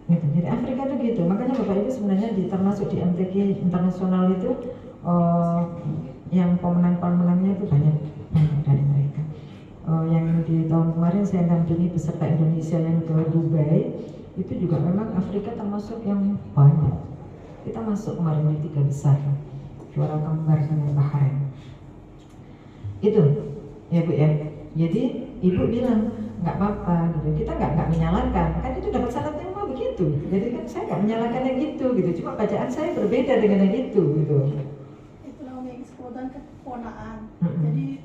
Gitu. Jadi Afrika tuh gitu, makanya Bapak Ibu sebenarnya termasuk di MTQ internasional itu yang pemenang-pemenangnya itu banyak dari mereka. Yang di tahun kemarin saya dampingi peserta Indonesia yang ke Dubai itu juga memang Afrika termasuk yang banyak. Kita masuk kemarin di 3 besar, juara kembar sama Bahrain. Itu ya Bu ya. Jadi Ibu bilang nggak apa-apa gitu. Kita nggak menyalahkan, kan itu dapat sanadnya mah begitu. Jadi kan saya nggak menyalahkan yang gitu. Cuma bacaan saya berbeda dengan yang itu gitu. Itu namanya ekspodan keponaan. Jadi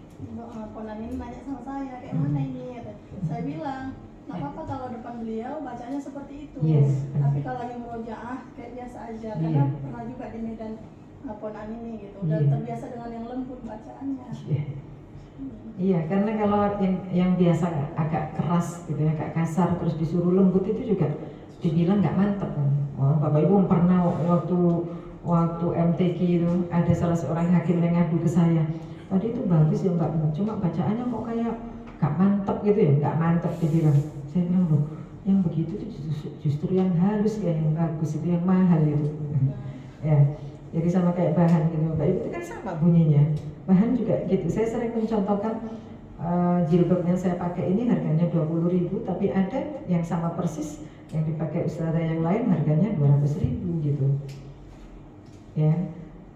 ponan ini nanya sama saya kayak mana ini gitu. Saya bilang nggak apa-apa kalau depan beliau bacanya seperti itu. Yes. Tapi kalau lagi merojaah kayak biasa aja. Karena pernah juga di Medan ponan ini gitu. Dan terbiasa dengan yang lembut bacaannya. Iya, karena kalau yang biasa agak keras gitu ya, agak kasar terus disuruh lembut itu juga dibilang nggak mantep kan. Bapak Ibu pernah waktu MTQ itu ada salah seorang hakim yang ngadu ke saya. Tadi itu bagus ya Mbak, cuma bacaannya kok kayak gak mantep gitu ya, gak mantep dibilang. Saya bilang loh, yang begitu itu justru yang halus ya, yang bagus itu yang mahal itu. Ya, jadi sama kayak bahan gitu, Bapak Ibu itu kan sama bunyinya. Bahan juga gitu. Saya sering mencontohkan jilbab yang saya pakai ini harganya 20.000, tapi ada yang sama persis yang dipakai ustazah yang lain harganya 200.000 gitu. Ya,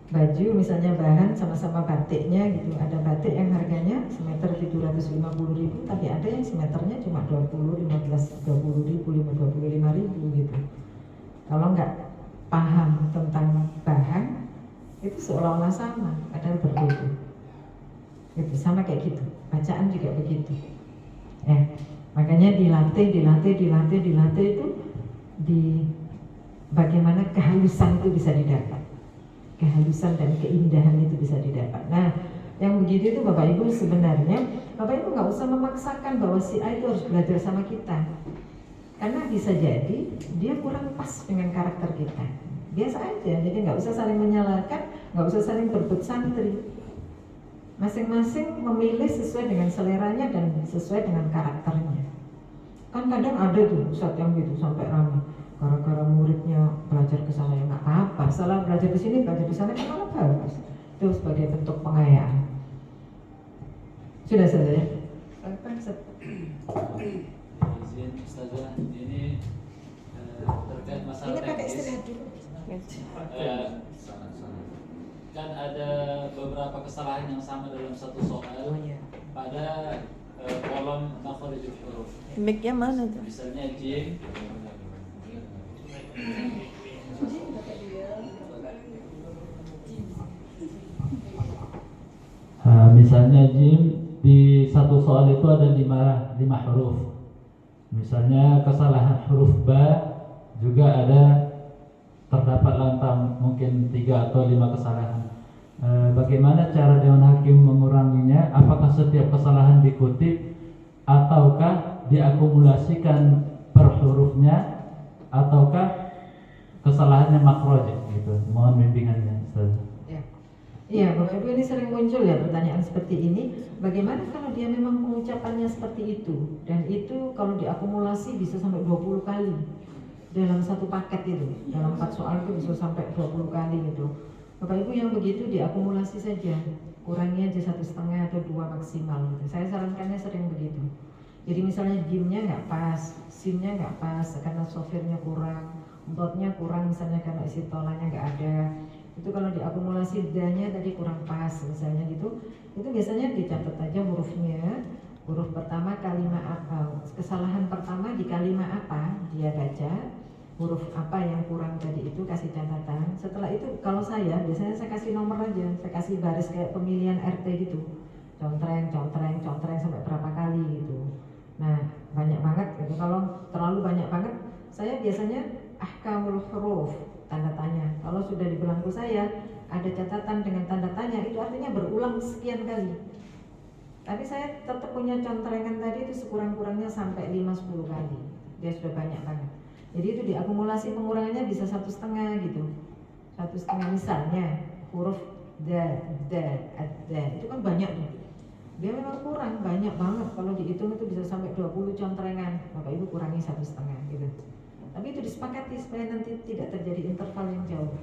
baju misalnya bahan sama-sama batiknya gitu. Ada batik yang harganya semeter 750.000, tapi ada yang semeternya cuma 20.000 gitu. Kalau nggak paham tentang bahan itu seolah-olah sama, padahal berbeda. Itu sama kayak gitu. Bacaan juga begitu. Makanya dilatih itu di bagaimana kehalusan itu bisa didapat. Kehalusan dan keindahan itu bisa didapat. Nah, yang begitu itu Bapak Ibu sebenarnya Bapak Ibu nggak usah memaksakan bahwa si A itu harus belajar sama kita. Karena bisa jadi dia kurang pas dengan karakter kita. Biasa aja, jadi nggak usah saling menyalahkan, nggak usah saling berebut santri. Masing-masing memilih sesuai dengan seleranya dan sesuai dengan karakternya. Kan kadang ada tuh ustadz yang gitu sampai ramai gara-gara muridnya belajar ke sana, ya nggak apa-apa. Salah belajar di sini, belajar di sana kan malah bagus. Itu sebagai bentuk pengayaan. Sudah selesai. Izin Ustazah, ini terkait masalah Ini pakai teknis. istirahat dulu. Kan ada beberapa kesalahan yang sama dalam satu soal pada kolom makharijul huruf. Mic-nya mana tuh? Misalnya jim. Misalnya jim di satu soal itu ada 5 huruf. Misalnya kesalahan huruf ba juga ada terdapat lantam mungkin 3 atau 5 kesalahan. Bagaimana cara Dewan Hakim menguranginya? Apakah setiap kesalahan dikutip ataukah diakumulasikan per hurufnya ataukah kesalahannya makhraj gitu? Mohon bimbingannya, Ustaz. Iya, Bapak Ibu ini sering muncul ya pertanyaan seperti ini. Bagaimana kalau dia memang pengucapannya seperti itu dan itu kalau diakumulasi bisa sampai 20 kali dalam satu paket itu, dalam 4 soal itu bisa sampai 20 kali gitu. Bapak Ibu yang begitu diakumulasi saja, kurangi aja 1,5 atau 2 maksimal gitu. Saya sarankannya sering begitu. Jadi misalnya jimnya nggak pas, sinnya nggak pas karena sofirnya kurang, dotnya kurang misalnya karena isi tolanya nggak ada. Itu kalau diakumulasi danya tadi kurang pas misalnya gitu, itu biasanya dicatat aja hurufnya. Huruf pertama kalimat apa, kesalahan pertama di kalimat apa dia baca, huruf apa yang kurang tadi itu kasih catatan. Setelah itu kalau saya biasanya saya kasih nomor aja, saya kasih baris kayak pemilihan RT gitu, contreng sampai berapa kali gitu. Nah banyak banget gitu. Kalau terlalu banyak banget saya biasanya ahkamul huruf tanda tanya. Kalau sudah di belangku saya ada catatan dengan tanda tanya, itu artinya berulang sekian kali. Tapi saya tetap punya contrengan tadi itu sekurang-kurangnya sampai 5-10 kali. Dia sudah banyak banget. Jadi itu diakumulasi pengurangannya bisa 1,5 gitu. 1,5 misalnya huruf da itu kan banyak tuh. Dia memang kurang banyak banget. Kalau dihitung itu bisa sampai 20 contrengan. Bapak Ibu kurangi 1,5 gitu. Tapi itu disepakati supaya nanti tidak terjadi interval yang jauh.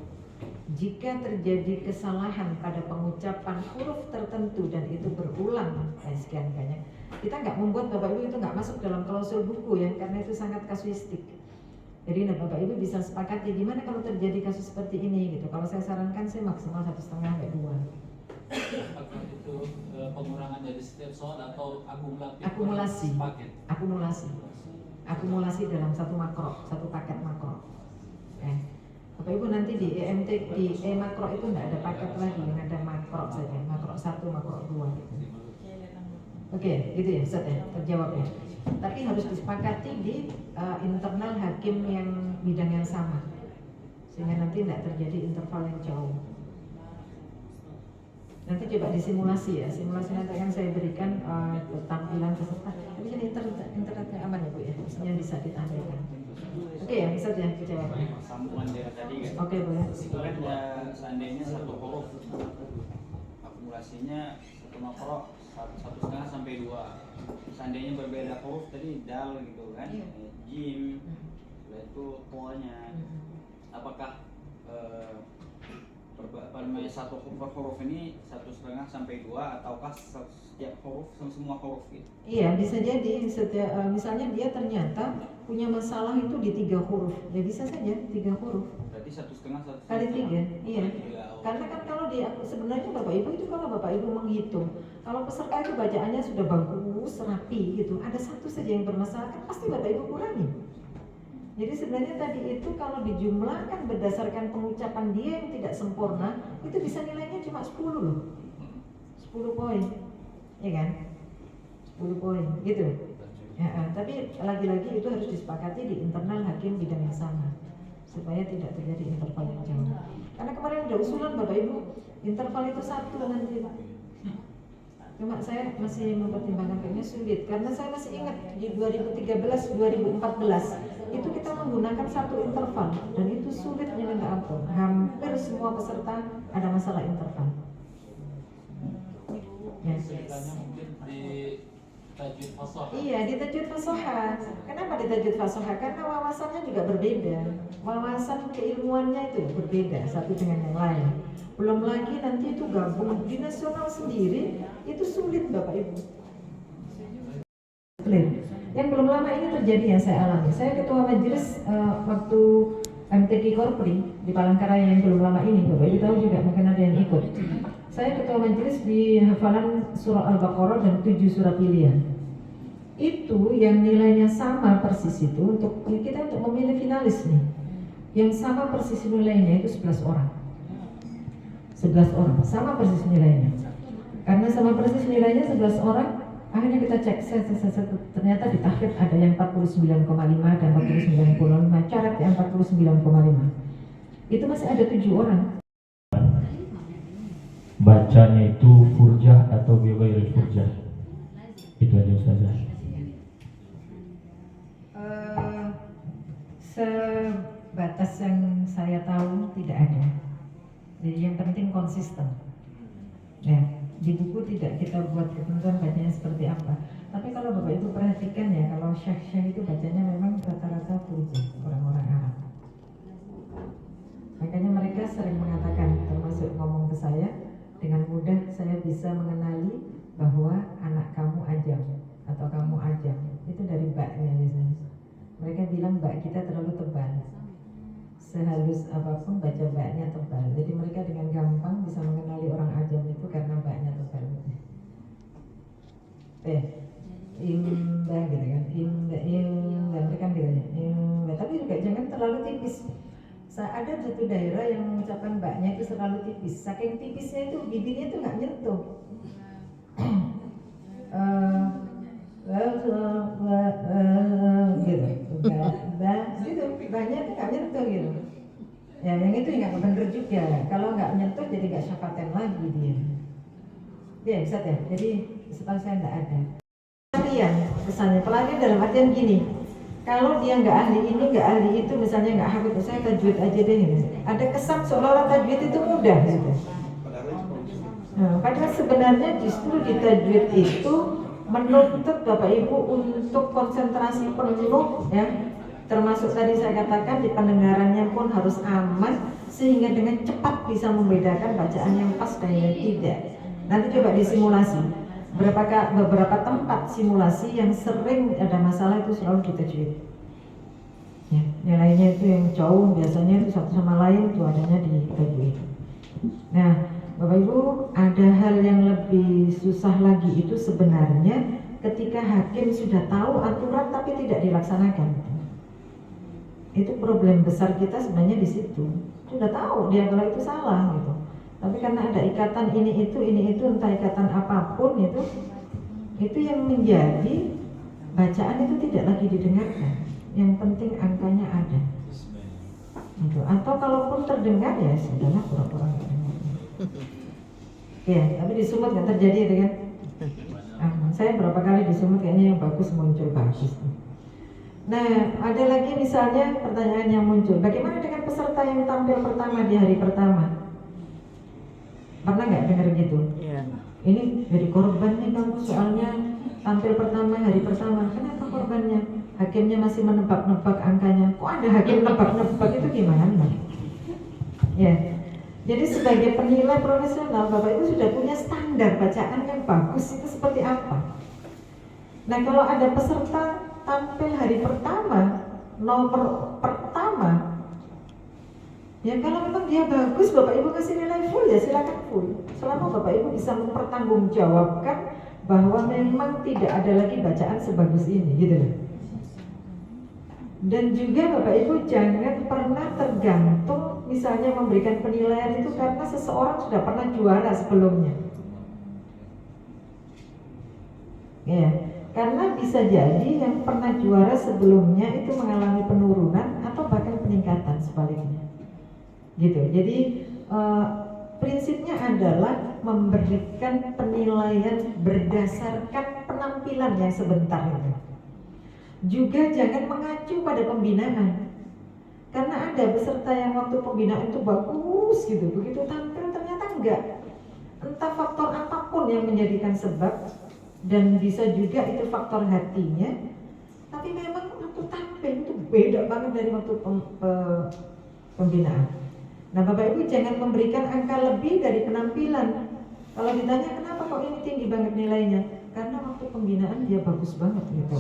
Jika terjadi kesalahan pada pengucapan huruf tertentu dan itu berulang sekian banyak, kita nggak membuat Bapak Ibu itu nggak masuk dalam klausul buku ya, karena itu sangat kasuistik. Jadi Bapak Ibu bisa sepakati gimana kalau terjadi kasus seperti ini gitu. Kalau saya sarankan sih maksimal 1,5 sampai 2. Apakah itu pengurangan dari setiap soal atau Akumulasi. paket? Akumulasi dalam satu makro, satu paket makro. Bapak Ibu nanti di EMT di makro itu tidak ada paket lagi, ada makro saja, makro 1, makro 2 gitu. Oke, gitu ya, Ustaz ya, terjawab ya. Tapi harus disepakati di internal hakim yang bidang yang sama, sehingga nanti tidak terjadi interval yang jauh. Nanti coba disimulasi ya, simulasi nanti yang saya berikan tampilan peserta. Tapi ini internetnya aman ya Bu ya, isinya bisa ditampilkan. Oke ya, bisa ya dijawab. Sambungan dari tadi kan. Oke boleh. Sebenarnya seandainya satu huruf akumulasinya 1,5 makro 1,5 sampai 2. Seandainya berbeda huruf tadi dal gitu kan, jim, setelah itu polnya. Apakah satu huruf ini 1,5 sampai 2 ataukah setiap huruf semua huruf gitu? Iya, bisa jadi misalnya dia ternyata punya masalah itu di 3 huruf, ya bisa saja 3 huruf. Berarti 1,5 Kali 3, iya. Karena kan kalau sebenarnya Bapak Ibu itu kalau Bapak Ibu menghitung, kalau peserta itu bacaannya sudah bagus, rapi gitu, ada satu saja yang bermasalah kan pasti Bapak Ibu kurangi. Jadi sebenarnya tadi itu kalau dijumlahkan berdasarkan pengucapan dia yang tidak sempurna, itu bisa nilainya cuma 10 loh. 10 poin. Ya kan? 10 poin gitu. Ya, tapi lagi-lagi itu harus disepakati di internal hakim bidang yang sama supaya tidak terjadi interval yang jauh. Karena kemarin udah usulan Bapak Ibu, interval itu 1 nanti. Cuma saya masih mempertimbangkan kayaknya sulit karena saya masih ingat di 2013 2014 itu kita menggunakan 1 interval dan itu sulitnya minta ampun. Hampir semua peserta ada masalah interval. Yes. Mungkin di tajwid fasoha. Iya, di tajwid fasoha. Kenapa di tajwid fasoha? Karena wawasannya juga berbeda. Wawasan keilmuannya itu berbeda satu dengan yang lain. Belum lagi nanti itu gabung di nasional sendiri itu sulit Bapak Ibu. Yang belum lama ini terjadi yang saya alami. Saya ketua majelis waktu MTQ Korpri di Palangkaraya yang belum lama ini, Bapak Ibu tahu juga mungkin ada yang ikut. Saya ketua majelis di hafalan surah Al-Baqarah dan 7 surah pilihan. Itu yang nilainya sama persis itu untuk kita untuk memilih finalis nih. Yang sama persis nilainya itu 11 orang. 11 orang, sama persis nilainya. Karena sama persis nilainya 11 orang, akhirnya kita cek, ternyata di tahfidz ada yang 49,5 dan 49,5, coret yang 49,5. Itu masih ada 7 orang. Bacanya itu furjah atau bighairi furjah? Itu aja Ustazah. Sebatas yang saya tahu tidak ada. Jadi yang penting konsisten. Ya, di buku tidak kita buat ketentuan bacanya seperti apa. Tapi kalau Bapak Ibu perhatikan ya, kalau syekh-syekh itu bacanya memang rata-rata furjah, orang-orang Arab. Makanya mereka sering mengatakan, termasuk ngomong ke saya, dengan mudah saya bisa mengenali bahwa anak kamu ajam atau kamu ajam. Itu dari baknya biasanya. Mereka bilang bak kita terlalu tebal. Sehalus apapun baca baknya tebal. Jadi mereka dengan gampang bisa mengenali orang ajam itu karena baknya tebal. Imbah gitu kan. Imbah kan gitu ya. Imbah. Tapi juga jangan terlalu tipis. Ada satu daerah yang mengucapkan baknya itu terlalu tipis. Saking tipisnya itu bibirnya itu nggak nyentuh. Gitu. Gitu. Baknya itu nggak nyentuh gitu. Ya, yang itu nggak bener juga. Kalau nggak nyentuh jadi nggak syafaten lagi dia. Dia bisa ya. Jadi setahu saya nggak ada. Pelarian, kesannya pelarian dalam artian gini. Kalau dia nggak ahli ini, nggak ahli itu, misalnya nggak hafid, saya tajwid aja deh. Ada kesan seolah-olah tajwid itu mudah gitu. Nah, padahal sebenarnya justru di tajwid itu menuntut Bapak Ibu untuk konsentrasi penuh ya. Termasuk tadi saya katakan di pendengarannya pun harus aman sehingga dengan cepat bisa membedakan bacaan yang pas dan yang tidak. Nanti coba disimulasi. Beberapa tempat simulasi yang sering ada masalah itu selalu di tajwid. Ya, nilainya itu yang jauh biasanya itu satu sama lain itu adanya di tajwid. Nah, Bapak Ibu, ada hal yang lebih susah lagi itu sebenarnya ketika hakim sudah tahu aturan tapi tidak dilaksanakan. Itu problem besar kita sebenarnya di situ. Sudah tahu dia kalau itu salah gitu. Tapi karena ada ikatan ini itu entah ikatan apapun itu yang menjadi bacaan itu tidak lagi didengarkan. Yang penting angkanya ada. Gitu. Atau kalaupun terdengar ya sudahlah pura-pura nggak dengar. Ya, tapi di Sumut nggak terjadi itu kan? Saya berapa kali di Sumut kayaknya yang bagus muncul bagus. Nah, ada lagi misalnya pertanyaan yang muncul. Bagaimana dengan peserta yang tampil pertama di hari pertama? Pernah nggak dengar gitu? Iya. Ini jadi korban nih kamu soalnya tampil pertama hari pertama. Kenapa korbannya? Hakimnya masih menebak-nebak angkanya. Kok ada hakim nebak-nebak, itu gimana? Ya. Jadi sebagai penilai profesional, Bapak Ibu sudah punya standar bacaan yang bagus itu seperti apa. Nah, kalau ada peserta tampil hari pertama, nomor pertama, ya kalau memang dia bagus, Bapak Ibu kasih nilai full, ya silakan full. Selama Bapak Ibu bisa mempertanggungjawabkan bahwa memang tidak ada lagi bacaan sebagus ini, gitu loh. Dan juga Bapak Ibu jangan pernah tergantung misalnya memberikan penilaian itu karena seseorang sudah pernah juara sebelumnya. Ya, karena bisa jadi yang pernah juara sebelumnya itu mengalami penurunan atau bahkan peningkatan sebaliknya. Gitu. Jadi prinsipnya adalah memberikan penilaian berdasarkan penampilan yang sebentar itu. Juga jangan mengacu pada pembinaan. Karena ada peserta yang waktu pembinaan itu bagus gitu, begitu tampil ternyata enggak. Entah faktor apapun yang menjadikan sebab, dan bisa juga itu faktor hatinya. Tapi memang waktu tampil itu beda banget dari waktu pembinaan. Nah, Bapak Ibu jangan memberikan angka lebih dari penampilan. Kalau ditanya kenapa kok ini tinggi banget nilainya, karena waktu pembinaan dia bagus banget gitu.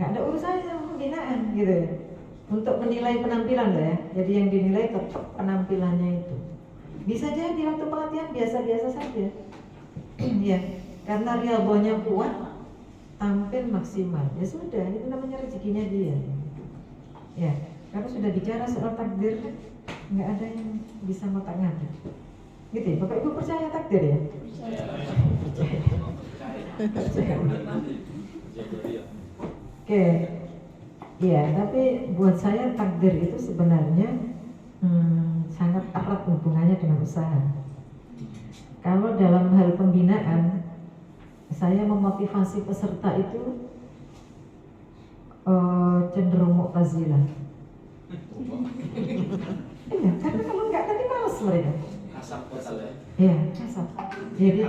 Nggak ada urusannya sama pembinaan gitu ya. Untuk menilai penampilan lah ya. Jadi yang dinilai tetap penampilannya itu. Bisa jadi waktu pelatihan biasa-biasa saja. Ya, karena rialbonya kuat, tampil maksimal. Ya sudah, itu namanya rezekinya dia. Ya, karena sudah bicara soal takdir kan, nggak ada yang bisa ngotak-ngatik. Gitu ya, Bapak Ibu percaya takdir ya? Percaya. Oke, ya, tapi buat saya takdir itu sebenarnya sangat erat hubungannya dengan usaha. Kalau dalam hal pembinaan, saya memotivasi peserta itu cenderung mu'tazilah. Iya, karena kalau nggak tadi malas mereka. Iya, kasar. Jadi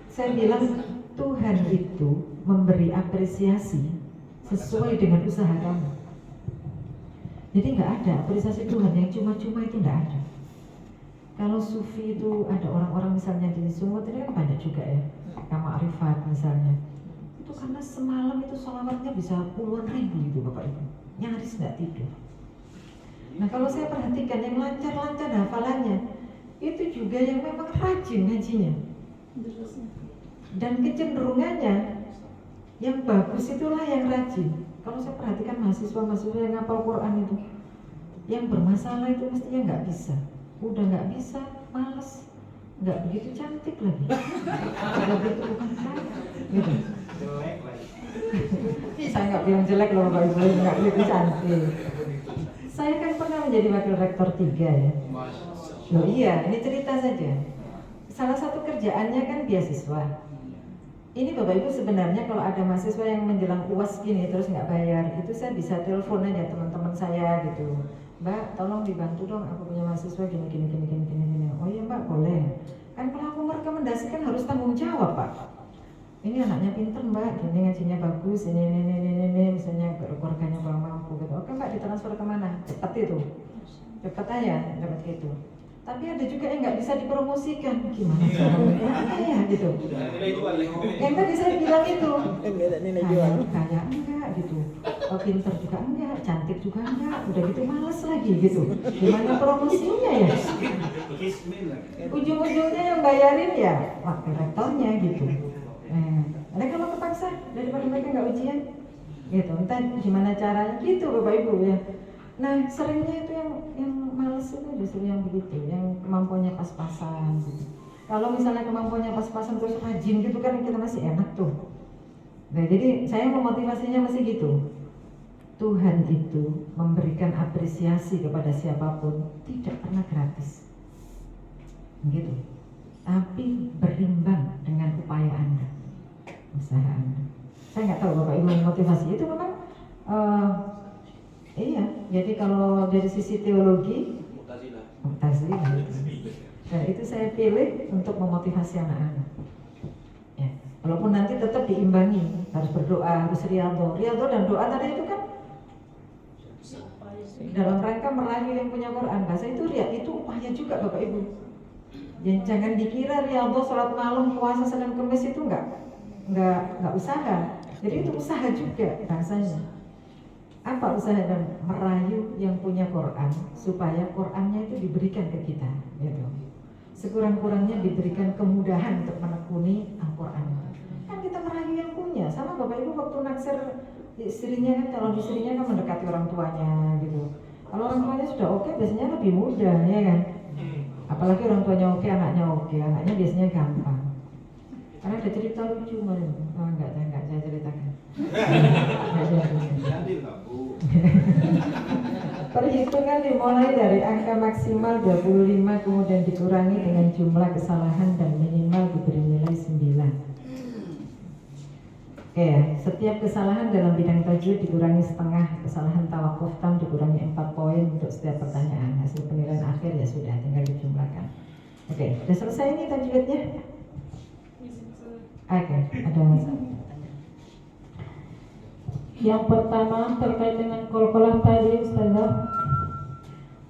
saya bilang Tuhan itu memberi apresiasi sesuai dengan usaha kamu. Jadi nggak ada apresiasi Tuhan yang cuma-cuma, itu nggak ada. Kalau sufi itu ada orang-orang misalnya di Sumut ini kan banyak juga ya, Kama Arifat misalnya. Itu karena semalam itu sholawatnya bisa puluhan ribu itu Bapak Ibu, nyaris nggak tidur. Nah kalau saya perhatikan yang lancar-lancar hafalannya, itu juga yang memang rajin ngajinya. Dan kecenderungannya yang bagus itulah yang rajin. Kalau saya perhatikan mahasiswa-mahasiswa yang ngapal Quran itu, yang bermasalah itu mestinya nggak bisa. Udah nggak bisa, males, nggak begitu cantik lagi. Nggak begitu bukan saya, gitu. Jelek lagi. Saya nggak bilang jelek loh Bapak Ibu, nggak begitu cantik. Saya kan pernah menjadi wakil rektor 3 ya. Loh iya, ini cerita saja. Salah satu kerjaannya kan beasiswa. Ini Bapak Ibu sebenarnya kalau ada mahasiswa yang menjelang UAS gini terus nggak bayar, itu saya bisa telepon aja teman-teman saya gitu. Mbak, tolong dibantu dong, aku punya mahasiswa gini. Oh iya Mbak, boleh. Kan kalau aku merekomendasikan harus tanggung jawab Pak. Ini anaknya pinter Mbak, gini ngajinya bagus, ini misalnya keluarganya kurang mampu gitu. Oke Mbak, ditransfer kemana? Cepat itu, cepat aja dapat gitu. Tapi ada juga yang nggak bisa dipromosikan, gimana caranya ya gitu. Yang tadi saya bilang itu, kayak enggak gitu, pinter juga enggak, cantik juga enggak, udah gitu males lagi gitu. Gimana promosinya ya? Ujung-ujungnya yang bayarin ya wakil rektornya gitu. Ada kalau kepaksa daripada mereka nggak ujian, gitu. Entah gimana caranya gitu Bapak Ibu ya. Nah seringnya itu yang males itu justru yang begitu, yang kemampuannya pas-pasan gitu. Kalau misalnya kemampuannya pas-pasan terus rajin gitu kan kita masih enak tuh. Nah jadi saya memotivasinya masih gitu. Tuhan itu memberikan apresiasi kepada siapapun tidak pernah gratis, gitu. Tapi berimbang dengan upaya Anda, usaha Anda. Saya nggak tahu Bapak Ibu motivasi itu memang. Iya, jadi kalau dari sisi teologi, Mu'tazilah. Nah itu saya pilih untuk memotivasi anak-anak. Walaupun nanti tetap diimbangi, harus berdoa, harus riyadhah. Riyadhah dan doa tadi itu kan dalam rangka merayu yang punya Quran. Bahasa itu itu upaya juga Bapak Ibu. Jangan dikira riyadhah salat malam, puasa Senin Kamis itu enggak usaha. Jadi itu usaha juga bahasanya. Apa usaha dan merayu yang punya Quran supaya Qurannya itu diberikan ke kita, gitu. Sekurang-kurangnya diberikan kemudahan untuk menekuni Al-Quran. Kan kita merayu yang punya. Sama Bapak Ibu waktu naksir istrinya kan, calon istrinya kan mendekati orang tuanya gitu. Kalau orang tuanya sudah oke, biasanya lebih mudah ya kan. Apalagi orang tuanya oke, anaknya biasanya gampang. Karena ada cerita lucu kemarin. Oh enggak saya ceritakan. Perhitungan dimulai dari angka maksimal 25 kemudian dikurangi dengan jumlah kesalahan dan minimal diberi nilai 9. Oke ya, setiap kesalahan dalam bidang tajwid dikurangi setengah, kesalahan tawakuf tam dikurangi 4 poin untuk setiap pertanyaan. Hasil penilaian akhir ya sudah, tinggal dijumlahkan. Oke, sudah selesai ini tajwidnya? Oke, ada masalah. Yang pertama terkait dengan qalqalah tadi Ustazah.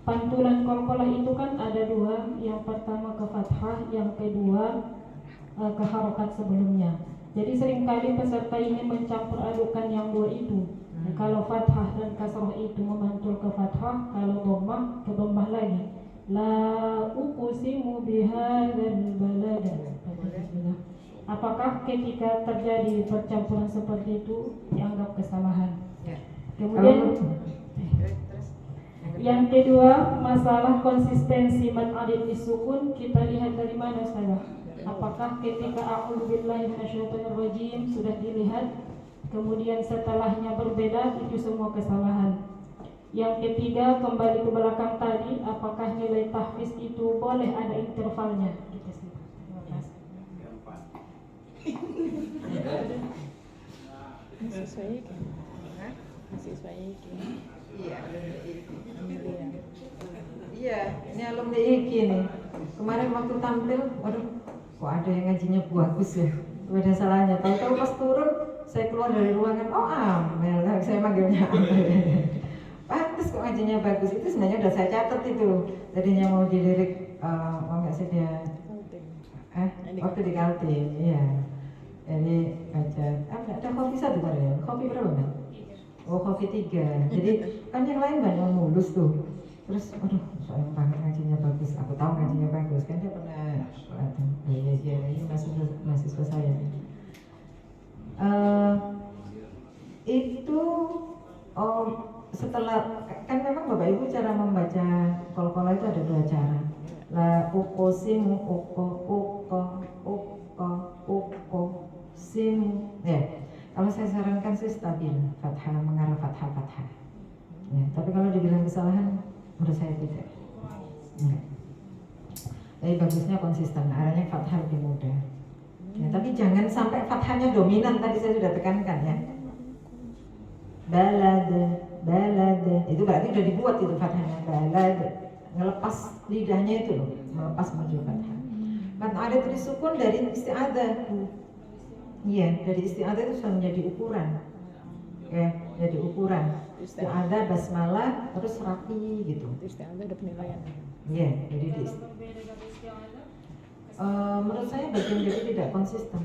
Pantulan qalqalah itu kan ada dua. Yang pertama ke fathah, yang kedua ke harokat sebelumnya. Jadi seringkali peserta ini mencampur adukan yang dua itu. Kalau fathah dan kasrah itu memantul ke fathah, kalau dhammah ke dhammah lagi. La uqsimu bihadzal balad. Apakah ketika terjadi percampuran seperti itu dianggap kesalahan? Kemudian yang kedua, masalah konsistensi mad alif disukun kita lihat dari mana Ustazah? Apakah ketika a'udzubillahi minasyaitonirrajim sudah dilihat, kemudian setelahnya berbeda, itu semua kesalahan. Yang ketiga, kembali ke belakang tadi, apakah nilai tahfiz itu boleh ada intervalnya? Terima kasih. Iya, ini alumni IKI nih. Kemarin waktu tampil, waduh, kok ada yang ngajinya bagus ya. Beda salahnya. Tahu-tahu pas turun, saya keluar dari ruangan, oh Amel, saya manggilnya Amel. Pantes kok ngajinya bagus. Itu sebenarnya udah saya catat itu. Tadinya mau dilirik, mau nggak sih dia? Waktu di Kaltim, iya. Jadi baca, ada kopi 1 kan ya? Kopi berapa Mbak? Oh kopi 3. Jadi kan yang lain banyak mulus tuh. Terus, aduh, sayang banget ngajinya bagus. Aku tahu ngajinya bagus kan dia pernah. Iya, ini mahasiswa saya. Itu setelah kan memang Bapak Ibu cara membaca qalqalah itu ada 2 cara. La uqsimu simu. Ya. Kalau saya sarankan sih stabil, fathah mengarah fathah. Ya, tapi kalau dibilang kesalahan menurut saya tidak. Enggak. Tapi bagusnya konsisten, arahnya fathah lebih mudah. Ya, tapi jangan sampai fathahnya dominan, tadi saya sudah tekankan ya. Balad. Itu berarti sudah dibuat itu fathahnya, balad. Ngelepas lidahnya itu loh, melepas menuju fathah. Mad arid disukun dari isti'adzah. Iya, dari isti'adzah itu sudah menjadi ukuran. Ya, jadi ukuran. Isti'adzah, basmalah, terus rapi gitu. Isti'adzah ada penilaian. Iya, jadi menurut saya bagian dari tidak konsisten.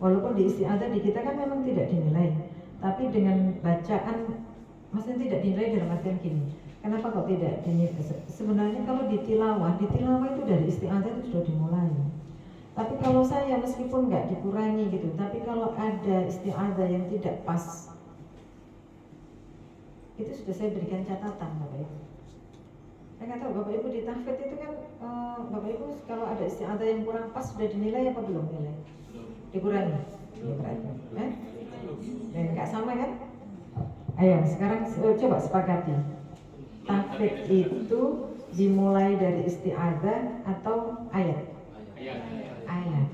Walaupun di isti'adzah di kita kan memang tidak dinilai, tapi dengan bacaan maksudnya tidak dinilai dalam artian gini. Kenapa kok tidak dinilai? Sebenarnya kalau di tilawah itu dari isti'adzah itu sudah dimulai. Tapi kalau saya meskipun nggak dikurangi gitu, tapi kalau ada isti'adzah yang tidak pas, itu sudah saya berikan catatan Bapak Ibu. Saya nggak tahu Bapak Ibu di tahfidz itu kan Bapak Ibu kalau ada isti'adzah yang kurang pas sudah dinilai apa belum nilai? Dikurangi? Ya berarti. Dan nggak sama kan? Ayo sekarang coba sepakati. Tahfidz itu dimulai dari isti'adzah atau ayat? Ayat.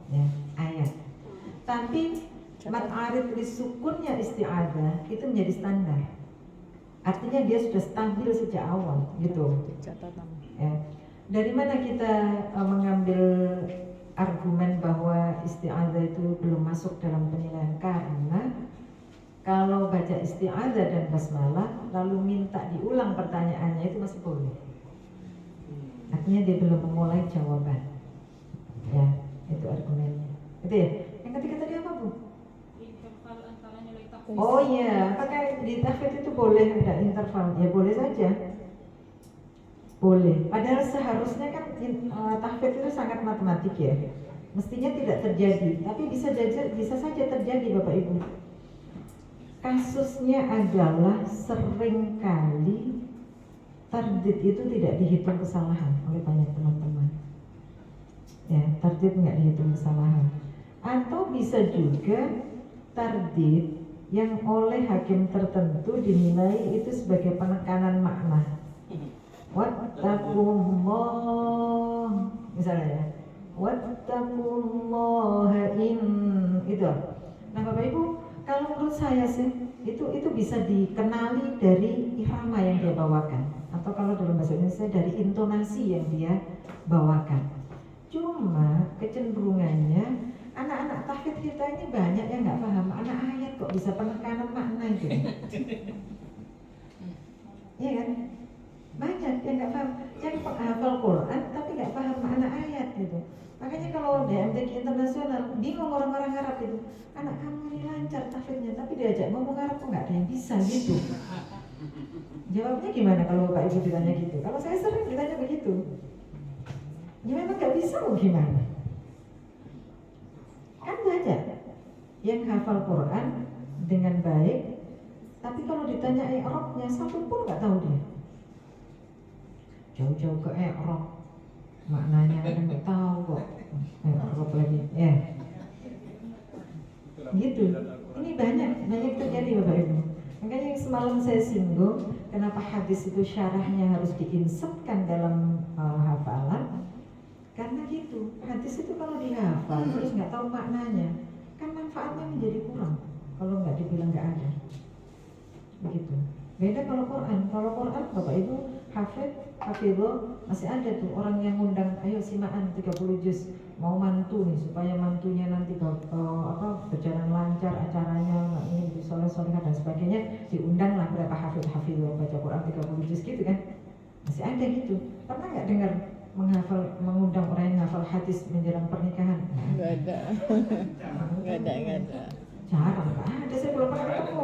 Ya, ayat. Tapi mad arid disukunnya isti'adzah itu menjadi standar. Artinya dia sudah stabil sejak awal gitu. Ya. Dari mana kita mengambil argumen bahwa isti'adzah itu belum masuk dalam penilaian, karena kalau baca isti'adzah dan basmalah lalu minta diulang pertanyaannya itu masih boleh. Artinya dia belum memulai jawaban. Ya, itu argumennya. Itu ya. Yang ketiga tadi apa, Bu? Interval antara nilai tahfiz. Oh iya, apakah di tahfiz itu boleh ada interval? Ya boleh saja. Boleh. Padahal seharusnya kan tahfiz itu sangat matematik ya. Mestinya tidak terjadi, tapi bisa saja terjadi Bapak Ibu. Kasusnya adalah seringkali tardid itu tidak dihitung kesalahan oleh banyak teman-teman. Ya, tardid nggak dihitung kesalahan. Atau bisa juga tardid yang oleh hakim tertentu dinilai itu sebagai penekanan makna. Wattaqullah misalnya ya. Wattaqullaha itu. Nah Bapak Ibu, kalau menurut saya sih itu bisa dikenali dari irama yang dia bawakan, atau kalau dalam bahasa Indonesia dari intonasi yang dia bawakan. Cuma kecenderungannya anak-anak tahfidz kita ini banyak yang nggak paham anak ayat kok bisa penekanan makna itu. Iya kan? Banyak yang nggak paham, yang penghafal Quran tapi nggak paham makna ayat gitu. Makanya kalau DMTQ internasional bingung orang-orang Arab itu, anak kamu ini lancar tahfidznya tapi diajak ngomong Arab kok nggak ada yang bisa gitu. Jawabnya gimana kalau Bapak Ibu ditanya gitu? Kalau saya sering ditanya begitu, ya memang nggak bisa mau gimana? Kan banyak yang hafal Quran dengan baik, tapi kalau ditanya i'rabnya satu pun nggak tahu dia. Jauh-jauh ke i'rab, maknanya ada nggak tahu kok. I'rab lagi, ya. Gitu. Ini banyak terjadi Bapak Ibu. Makanya yang semalam saya singgung, kenapa hadis itu syarahnya harus diinsepkan dalam hafalan? Karena gitu, hadis itu kalau dihafal terus nggak tahu maknanya, kan manfaatnya menjadi kurang. Kalau nggak dibilang nggak ada, begitu. Beda kalau Quran. Kalau Quran Bapak Ibu hafidho masih ada tuh orang yang ngundang, ayo simaan 30 juz, mau mantu nih supaya mantunya nanti berjalan lancar acaranya, ingin disoleh-solehkan dan sebagainya, diundanglah berapa hafidho baca Quran 30 juz gitu kan. Masih ada gitu. Pernah nggak dengar mengundang orang yang hafal hadis menjelang pernikahan? Nggak ada. Jarang, ada, saya belum pernah ketemu.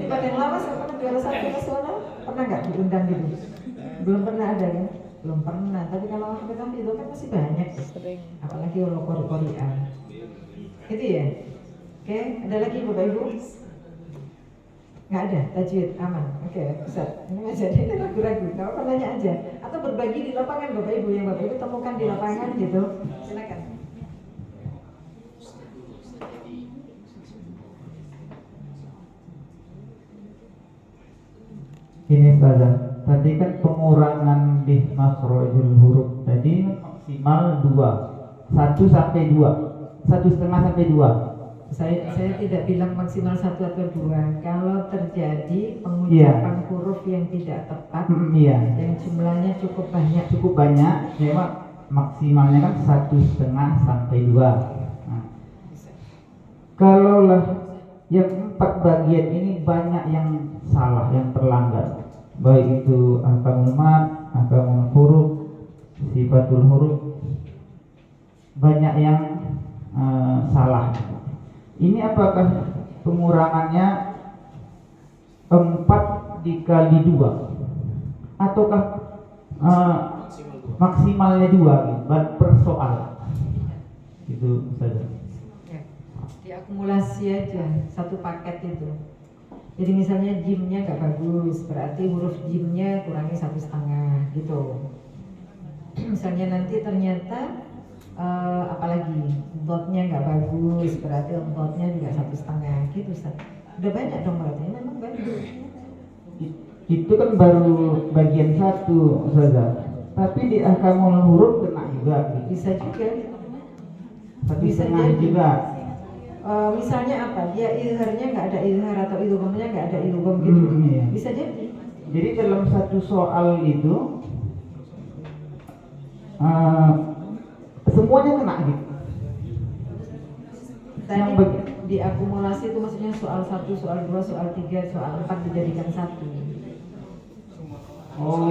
Di Padang Lawas sama juara satu nasional, pernah nggak diundang gitu? Belum pernah ada kan? Belum pernah. Tapi kalau hafidh itu kan masih banyak. Sering. Apalagi kalau Qur'an. Itu ya. Oke, ada lagi Bapak Ibu? Nggak ada, tajwid aman. Oke, bisa. Ini aja, ini ragu-ragu. Kalau apa nanya aja. Atau berbagi di lapangan Bapak Ibu yang Bapak Ibu temukan di lapangan gitu. Silakan. Ini Ustazah, tadi kan pengurangan di makhrajul huruf tadi maksimal 2, 1 sampai 2, 1,5 sampai 2. Saya tidak bilang maksimal 1 atau 2. Kalau terjadi pengucapan huruf yang tidak tepat, yang jumlahnya cukup banyak, memang maksimalnya kan 1,5 sampai 2. Nah, kalaulah yang 4 bagian ini banyak yang salah, yang terlanggar, baik itu ahkamul mad, ahkamul huruf, sifatul huruf, banyak yang salah. Ini apakah pengurangannya 4 dikali 2 ataukah maksimalnya 2 per soal? Itu saja. Diakumulasi aja satu paket itu. Jadi misalnya jimnya nggak bagus, berarti huruf jimnya kurangi 1,5 gitu. Misalnya nanti ternyata apalagi dotnya nggak bagus, berarti dotnya juga 1,5 gitu. Udah banyak dong berarti, memang banyak. Itu kan baru bagian 1 saja. Tapi di ahkamul huruf kena juga. Bisa juga. Bisa juga. Misalnya apa? Dia izharnya nggak ada izhar atau idghamnya nggak ada idgham gitu. Bisa jadi. Jadi dalam satu soal itu semuanya kena gitu. Tadi diakumulasi itu maksudnya soal 1, soal 2, soal 3, soal 4 dijadikan satu. Oh,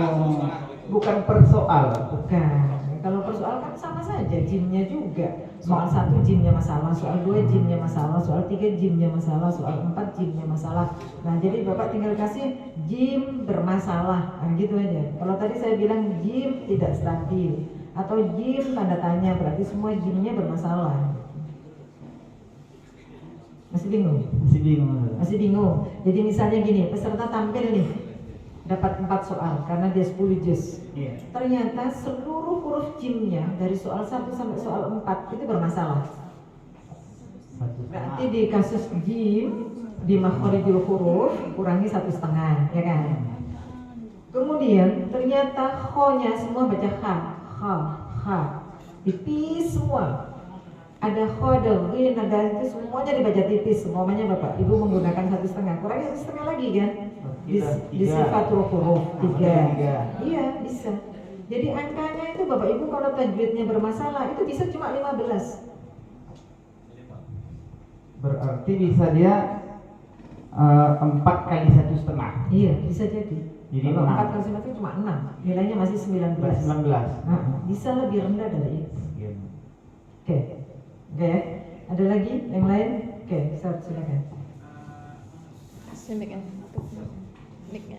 bukan per soal. Bukan. Kalau per soal kan sama saja, jimnya juga. Soal 1 jimnya masalah, soal 2 jimnya masalah, soal 3 jimnya masalah, soal 4 jimnya masalah. Nah, jadi Bapak tinggal kasih jim bermasalah, nah, gitu aja. Kalau tadi saya bilang jim tidak stabil atau jim tanda tanya, berarti semua jimnya bermasalah. Masih bingung? Masih bingung. Masih bingung. Jadi misalnya gini, peserta tampil nih, dapat 4 soal karena dia 10 juz. Iya. Ternyata seluruh huruf jimnya dari soal 1 sampai soal 4 itu bermasalah. Berarti di kasus jim di makhorijul huruf kurangi 1,5, ya kan? Kemudian ternyata kho-nya semua baca kha, tipis semua. Ada kho, ada ghin, ada itu semuanya dibaca tipis. Semuanya Bapak Ibu menggunakan 1,5, kurangi 1,5 lagi kan? Di sifatul huruf 3. Iya, bisa. Jadi angkanya itu Bapak Ibu kalau tajwidnya bermasalah itu bisa cuma 15. Berarti bisa dia 4 kali 1,5. Iya, bisa jadi. Jadi kalau 6. 4 kali 1 itu cuma 6. Nilainya masih 19. Bisa lebih rendah dari itu. Oke. Oke, ada lagi yang lain? Oke, Ustaz, silakan. Mic-nya, mic-nya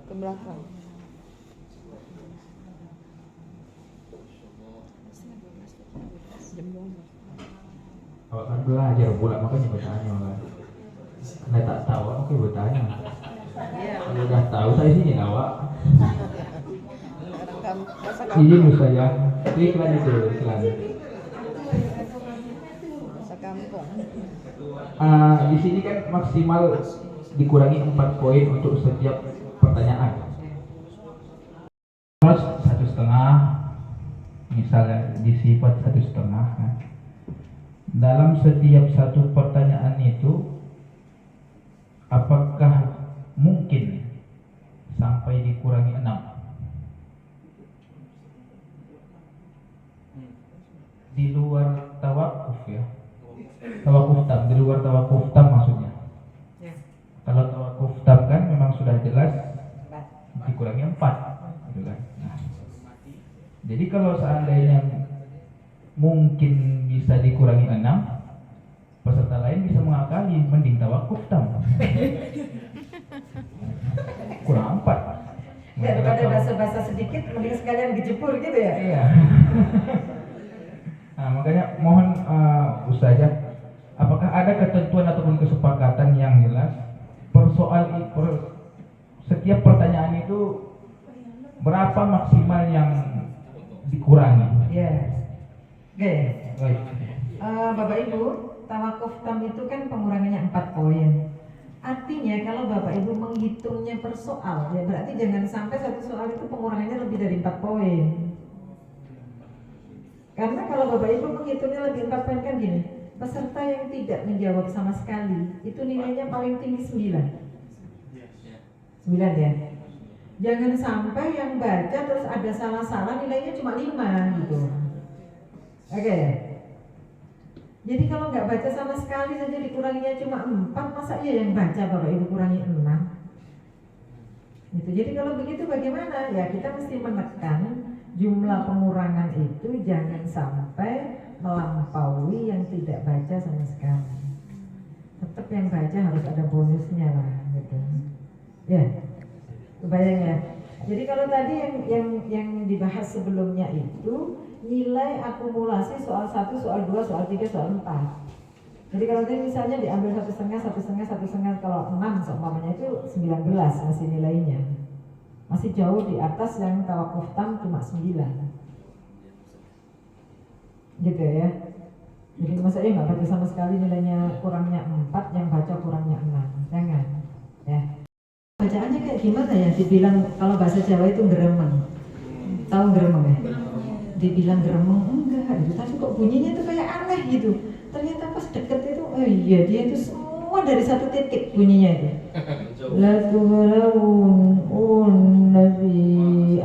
ke belakang. Awak kan belajar pula makanya bertanya kan. Karena tak tahu aku bertanya. Kalau udah tahu saya sini awak. Izin saya, iklan itu iklan. Di sini kan maksimal dikurangi 4 poin untuk setiap pertanyaan. Terus 1,5, misalnya di sifat 1,5. Kan? Dalam setiap satu pertanyaan itu, apakah mungkin sampai dikurangi 6? Di luar tawakuf ya. Tawakuf tam, di luar tawakuf tam maksudnya. Kalau tawakuf tam kan memang sudah jelas dikurangi 4 gitu kan. Nah, jadi kalau seandainya mungkin bisa dikurangi 6, peserta lain bisa mengakali, mending tawakuf tam. Kurang 4. Daripada basa-basa sedikit, mending sekalian dijepur gitu ya. Iya. Nah, makanya mohon Ustazah, apakah ada ketentuan ataupun kesepakatan yang jelas setiap pertanyaan itu berapa maksimal yang dikurangi? Iya. Oke. Baik. Bapak Ibu, tawakuf tam itu kan pengurangannya 4 poin. Artinya kalau Bapak Ibu menghitungnya per soal, ya berarti jangan sampai satu soal itu pengurangannya lebih dari 4 poin. Karena kalau Bapak Ibu menghitungnya lebih 4 poin kan gini, peserta yang tidak menjawab sama sekali itu nilainya paling tinggi 9. 9 ya. Jangan sampai yang baca terus ada salah-salah nilainya cuma 5 gitu. Oke. Jadi kalau nggak baca sama sekali saja dikuranginya cuma 4, masa iya yang baca Bapak Ibu kurangi 6? Gitu. Jadi kalau begitu bagaimana? Ya kita mesti menekan jumlah pengurangan itu jangan sampai melampaui yang tidak baca sama sekali. Tetap yang baca harus ada bonusnya lah gitu. Ya, kebayang ya. Jadi kalau tadi yang dibahas sebelumnya itu nilai akumulasi soal 1, soal 2, soal 3, soal 4. Jadi kalau tadi misalnya diambil 1,5, kalau 6 seumpamanya itu 19 masih nilainya. Masih jauh di atas yang tawakuf tam cuma 9. Gitu ya. Jadi maksudnya nggak baca sama sekali nilainya kurangnya 4, yang baca kurangnya 6. Jangan ya. Bacaannya kayak gimana ya? Dibilang kalau bahasa Jawa itu geremeng. Tahu geremeng ya? Dibilang geremeng enggak gitu, tapi kok bunyinya tuh kayak aneh gitu. Ternyata pas deket itu, oh iya dia itu semua dari satu titik bunyinya itu. La tubalawun fi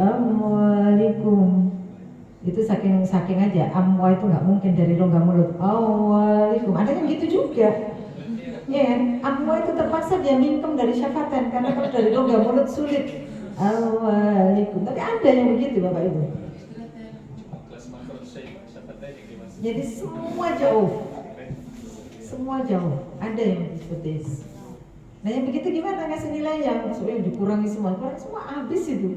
amwalikum Itu saking aja amwa itu nggak mungkin dari rongga mulut. Awalikum. Ada yang gitu juga. Ya kan? Amwa itu terpaksa dia mingkem dari syafatan karena kalau dari rongga mulut sulit. Awalikum. Tapi ada yang begitu Bapak Ibu. Jadi semua jauh. Ada yang seperti itu. Nah yang begitu gimana ngasih nilai yang maksudnya dikurangi semua habis itu.